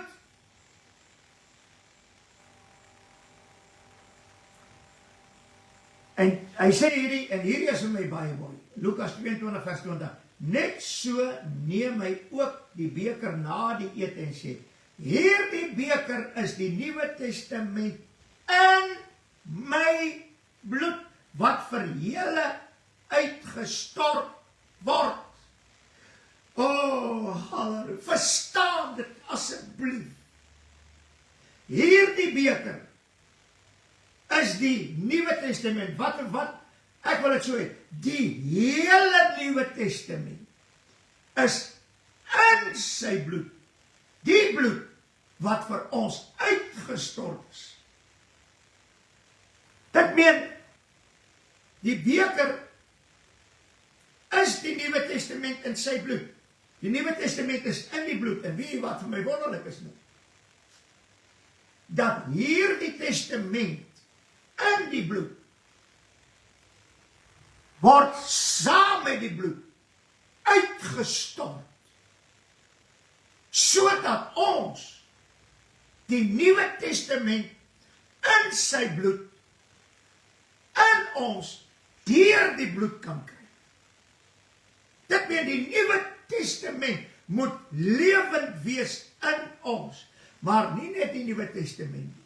En hy sê hierdie, en hierdie is vir my baie mooi. Lukas 22 vers 20. Net so neem hy ook die beker na die ete en sê, hierdie beker is die Nuwe Testament in my bloed, wat vir julle uitgestort word. Oh, halleluja, verstaan dit asseblief. Hierdie beker is die Nuwe Testament. Wat? Ek wil dit so hê. Die hele Nuwe Testament is in sy bloed. Die bloed wat vir ons uitgestort is. Dit meen, die beker is die Nuwe Testament in sy bloed. Die Nuwe Testament is in die bloed. En weet jy wat vir my wonderlik is nou? Dat hierdie testament in die bloed word saam met die bloed uitgestort, sodat ons die Nuwe Testament in sy bloed in ons deur die bloed kan kry. Dit meen die Nuwe Testament moet lewend wees in ons, maar nie net die Nuwe Testament nie.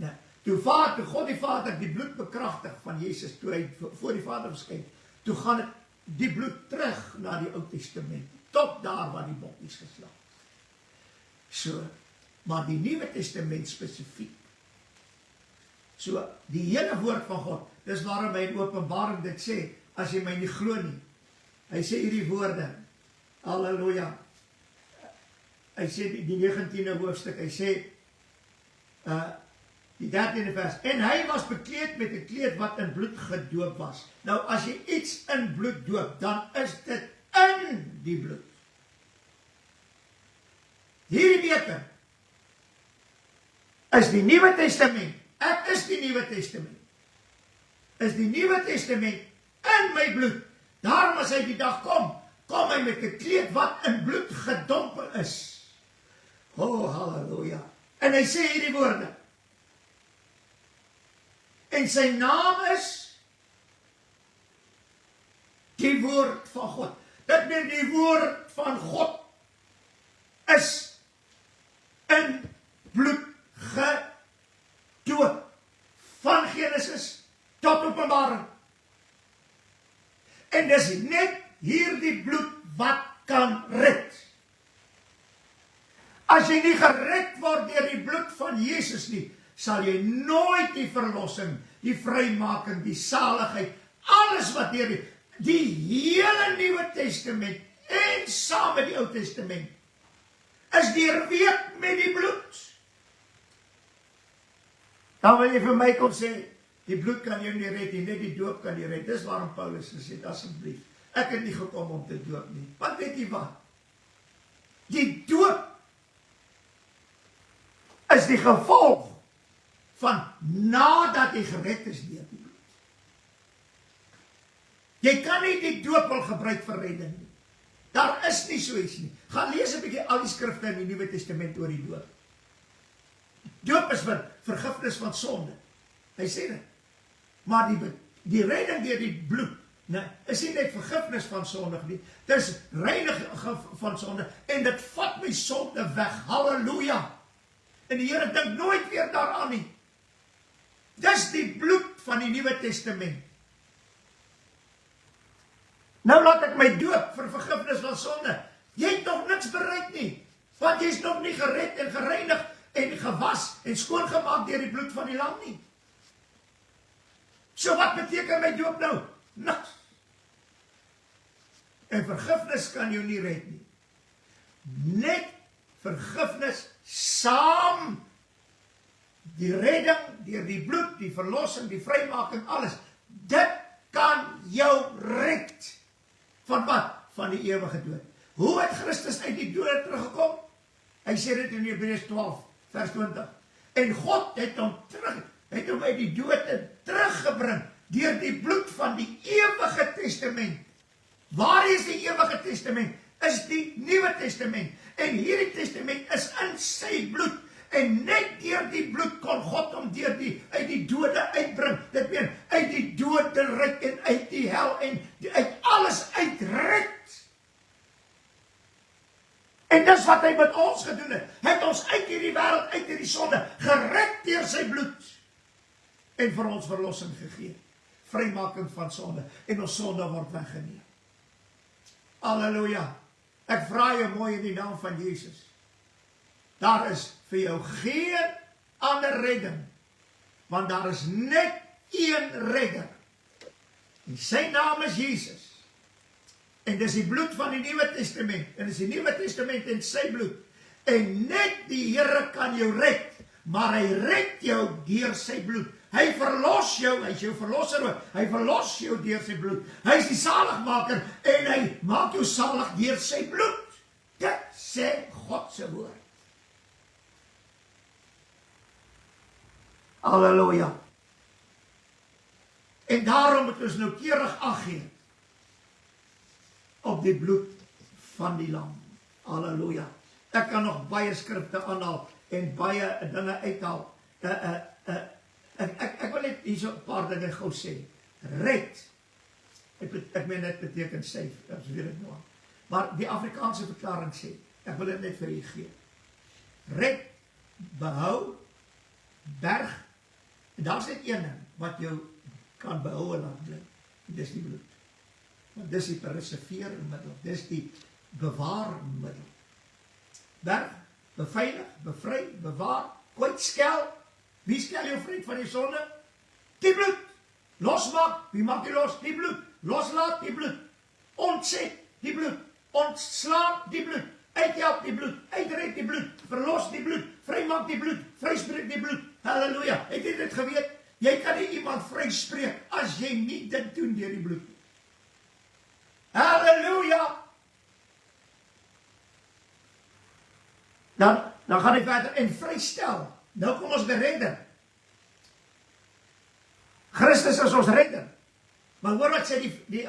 Nou, toe God die Vader die bloed bekragtig van Jesus, toe hy voor die Vader verskyn, toe gaan die bloed terug na die Ou Testament, tot daar waar die bokkies geslag is. So, maar die Nuwe Testament spesifiek. So, die hele woord van God, dis waarom hy in Openbaring dit sê, as jy my nie glo nie. Hy sê hierdie woorde, halleluja. Hy sê die 19e hoofstuk, hy sê, die 13e vers, en hy was bekleed met 'n kleed wat in bloed gedoop was. Nou, as jy iets in bloed doop, dan is dit in die bloed. Hierdie beker is die Nuwe Testament. Ek is die Nuwe Testament. Is die Nuwe Testament in my bloed. Daarom as hy die dag kom hy met 'n kleed wat in bloed gedomp is. Oh, halleluja. En hy sê hierdie woorde. En sy naam is die woord van God. Dit meen die woord van God is in bloed gedoop. Van Genesis tot Openbaring. En dis net hierdie bloed wat kan red. As jy nie gered word deur die bloed van Jesus nie, sal jy nooit die verlossing, die vrymaking, die saligheid, alles wat deur die hele Nuwe Testament en saam met die Ou Testament is deurweek met die bloed. Dan wil jy vir my kon sê, die bloed kan jou nie red nie, net die doop kan jou red. Dis waarom Paulus gesê het, asseblief, ek het nie gekom om te doop nie. Want weet jy wat? Die doop is die gevolg van nadat jy gered is deur die bloed. Jy kan nie die doop wil gebruik vir redding nie. Daar is nie so iets nie. Gaan lees 'n bietjie al die skrifte in die Nuwe Testament oor die doop. Doop is vir vergifnis van sonde. Hy sê dit. Maar die redding deur die bloed, is nie net vergifnis van sonde nie. Dis reiniging van sonde en dit vat my sonde weg. Halleluja. En die Here dink nooit weer daaraan nie. Dis die bloed van die Nuwe Testament. Nou laat ek my doop vir vergifnis van sonde. Jy het nog niks bereik nie, want jy is nog nie gered en gereinig en gewas en skoongemaak deur die bloed van die lam nie. So wat beteken my doop nou? Niks. En vergifnis kan jou nie red nie. Net vergifnis saam die redding deur die bloed, die verlossing, die vrymaking, alles. Dit kan jou red. Van wat? Van die ewige dood. Hoe het Christus uit die dood teruggekom? Hy sê dit in Hebreërs 12, vers 20. En God het hom uit die dood teruggebring deur die bloed van die ewige testament. Waar is die ewige testament? Is die Nuwe Testament. En hierdie testament is in sy bloed. En net deur die bloed kon God hom uit die dode uitbring. Dit meen, uit die dode red en uit die hel en uit alles uitred. En dis wat hy met ons gedoen het. Hy het ons uit hierdie wêreld, uit hierdie sonde gered deur sy bloed. En vir ons verlossing gegee. Vrymaking van sonde. En ons sonde word weggeneem. Halleluja. Ek vra jou mooi in die naam van Jesus. Daar is vir jou geen ander redding. Want daar is net een redder. En sy naam is Jesus. En dis die bloed van die Nuwe Testament. En dis die Nuwe Testament en sy bloed. En net die Here kan jou red. Maar hy red jou deur sy bloed. Hy verlos jou, hy is jou verlosser ook. Hy verlos jou deur sy bloed. Hy is die saligmaker en hy maak jou salig deur sy bloed. Dit sê God se woord. Halleluja. En daarom moet ons noukeurig ag gee op die bloed van die lam. Halleluja. Ek kan nog baie skrifte aanhaal en baie dinge uithaal. Ek wil net hier so 'n paar dinge gou sê. red. Ek meen dit beteken save, as weet ek nou. Maar die Afrikaanse verklaring sê, ek wil dit net vir u gee. Red, behou, berg, en daar is net een ding wat jou kan behou en laat bly. Dis die bloed. Want dis die preserveermiddel, dis die bewaarmiddel. Berg, beveilig, bevry, bewaar, kwytskel. Wie skel jou vry van die sonde? Die bloed. Losmaak, wie maak jy los? Die bloed. Loslaat, die bloed. Ontset, die bloed. Ontslaan, die bloed. Uithelp, die bloed. Uitred, die bloed. Verlos, die bloed. Vrymaak, die bloed. Vryspreek, die bloed. Halleluja. Het jy dit geweet? Jy kan nie iemand vryspreek as jy nie dit doen deur die bloed. Halleluja. Dan gaan hy verder en vrystel. Nou kom ons by redder. Christus is ons redder. Maar hoor wat sê die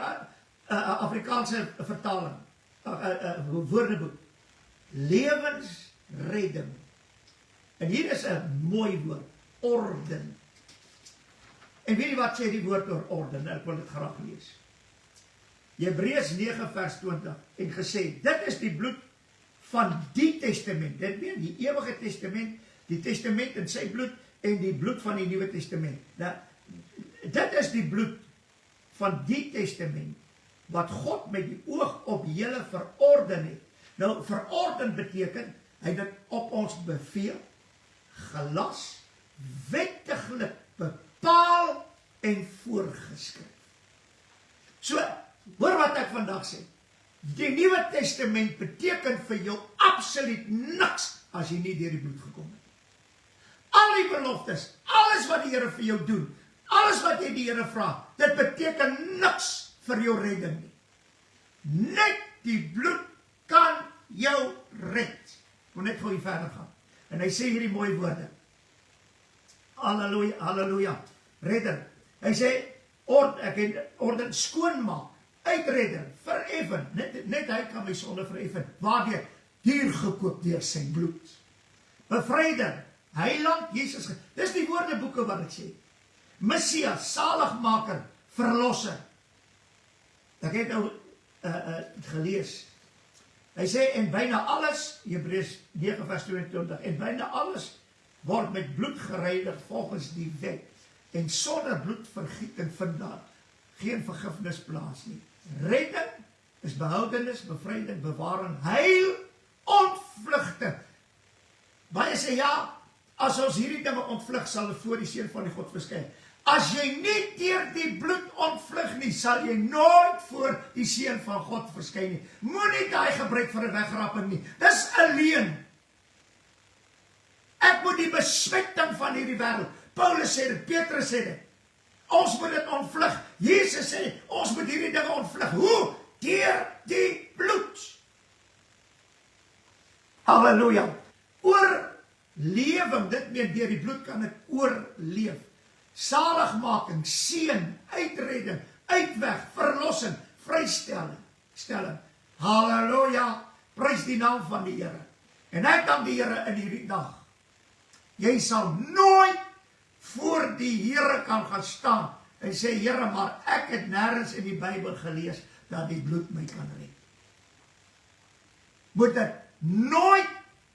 Afrikaanse vertaling, woordeboek. Lewensredding. En hier is 'n mooi woord, orden. En weet jy wat sê die woord oor orden? Ek wil dit graag lees. Hebreërs 9 vers 20 en gesê, dit is die bloed van die testament, dit meen die ewige testament, die testament in sy bloed en die bloed van die Nuwe Testament. Nou, dit is die bloed van die testament wat God met die oog op julle verorden het. Nou, verorden beteken, hy het dit op ons beveel, gelas, wettiglik bepaal en voorgeskryf. So, hoor wat ek vandag sê. Die Nuwe Testament beteken vir jou absoluut niks as jy nie deur die bloed gekom het. Al die beloftes, alles wat die Here vir jou doen, alles wat jy die Here vra, dit beteken niks vir jou redding nie. Net die bloed kan jou red. Ek wil net gou hier verder gaan. En hy sê hierdie mooi woorde. Halleluja, halleluja. Redder. Hy sê, orden skoonmaak, uitredder, vereffen. Net hy kan my sonde vereffen. Waardeur? Duur gekoop deur sy bloed. Bevryder, heiland, Jesus. Dis die woordeboeke wat ek sê. Messias, saligmaker, verlosser. Ek het nou gelees. Hy sê, en byna alles, Hebreërs 9 vers 22, en byna alles word met bloed gereinig volgens die wet. En sonder bloedvergieting vind daar geen vergifnis plaas nie. Redding is behoudenis, bevryding, bewaring, heil, ontvlugte. Baie sê ja, as ons hierdie dinge ontvlug, sal dit voor die seun van die God verskyn. As jy nie deur die bloed ontvlug nie, sal jy nooit voor die seun van God verskyn nie. Moenie daai gebruik vir 'n wegrapping nie. Dis 'n leuen. Ek moet die besmetting van hierdie wêreld. Paulus sê dit, Petrus sê dit. Ons moet dit ontvlug. Jesus sê, ons moet hierdie dinge ontvlug. Hoe? Deur die bloed. Halleluja. Oorlewing, dit meen deur die bloed kan ek oorleef. Saligmaking, seën, uitredding, uitweg, verlossing, vrystelling. Halleluja. Prys die naam van die Here. En ek dank die Here in hierdie dag. Jy sal nooit voor die Here kan gaan staan en sê, Here, maar ek het nêrens in die Bybel gelees dat die bloed my kan red. Moet dit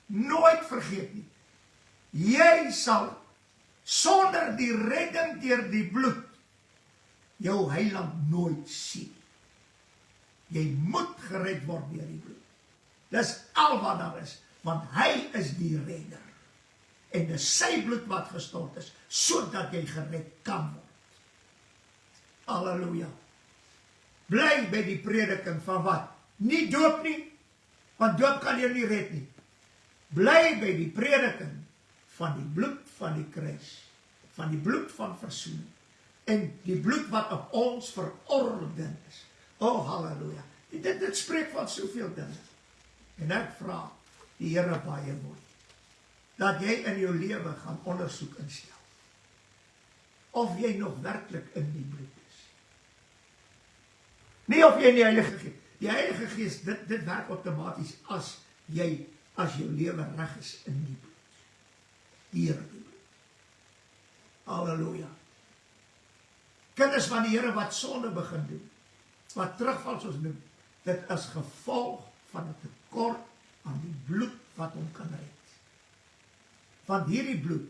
nooit vergeet nie. Jy sal sonder die redding deur die bloed jou heiland nooit sien. Jy moet gered word deur die bloed. Dis al wat daar is, want hy is die redder. En dis sy bloed wat gestort is, sodat jy gered kan word. Halleluja. Bly by die prediking van wat? Nie doop nie, want doop kan jou nie red nie. Bly by die prediking van die bloed van die kruis, van die bloed van versoening, en die bloed wat op ons verorden is. Oh, halleluja. Dit spreek van soveel dinge. En ek vra die Here baie mooi, dat jy in jou lewe gaan ondersoek instel, of jy nog werklik in die bloed is. Nie of jy in die Heilige Gees. Die Heilige Gees, dit werk outomaties as jou lewe reg is in die bloed. Deur die bloed. Halleluja. Kinders van die Here wat sonde begin doen, wat terugval soos doen, dit is gevolg van 'n tekort aan die bloed wat hom kan red. Want hierdie bloed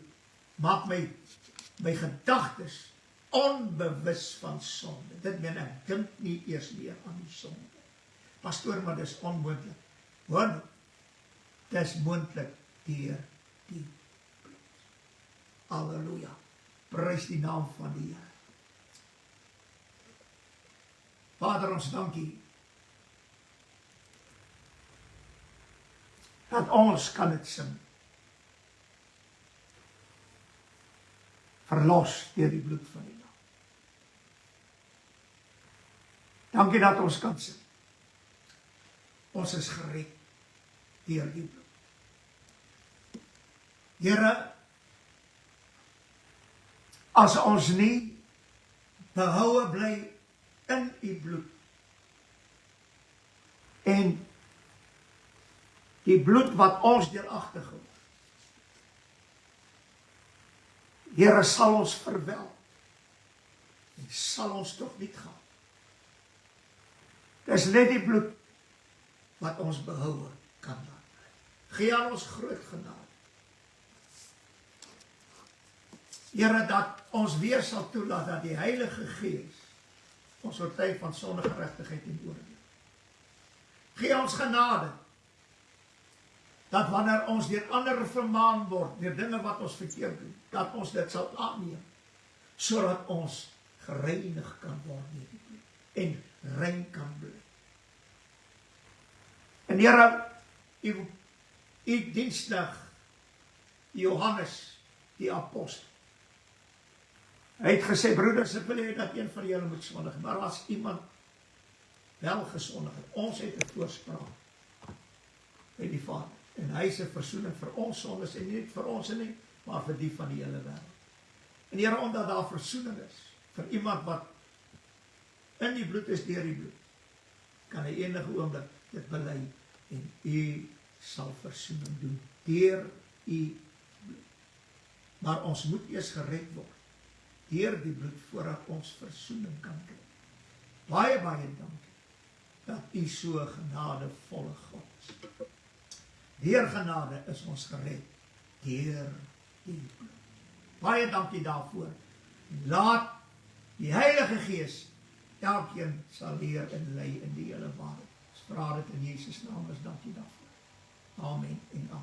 maak my gedagtes onbewus van sonde. Dit meen ek dink nie eers meer aan die sonde. Pastoor, maar dis onmoontlik. Want dis moontlik deur die bloed. Halleluja. Prys die naam van die Here. Vader, ons dankie dat ons kan dit sing. Verlos deur die bloed van die Lam. Dankie dat ons kan sing. Ons is gered deur die bloed. Here, as ons nie behoue bly in u bloed en die bloed wat ons deuragtig hou, Here, sal ons verwel en sal ons tog niet gaan. Dis net die bloed wat ons behoue kan laat bly. Gee aan ons groot genade. Here, dat ons weer sal toelaat dat die Heilige Gees ons oortuig van sondige geregtigheid en oordeel. Gee ons genade dat wanneer ons deur ander vermaan word, deur dinge wat ons verkeerd doen, dat ons dit sal aanneem, sodat ons gereinig kan word deur die bloed en rein kan bly. En Here, u diensdag Johannes, die apostel, hy het gesê, broeders, ek wil hê dat een van julle moet sondig, maar as iemand wel gesondig het, ons het 'n voorspraak by die Vader. En hy is 'n versoening vir ons sondes, en nie vir ons nie, maar vir die van die hele wêreld. En Here, omdat daar versoening is, vir iemand wat in die bloed is deur die bloed, kan hy enige oomblik dit bely, en u sal versoening doen, deur u bloed. Maar ons moet eers gered word, deur die bloed, voordat ons versoening kan kry. Baie, baie dankie, dat u so genadevolle God is. Deur genade is ons gered, deur die bloed. Baie dankie daarvoor. Laat die Heilige Gees elkeen sal leer en lei in die hele waarheid. Ons vra dit in Jesus naam, is dankie daarvoor. Amen en amen.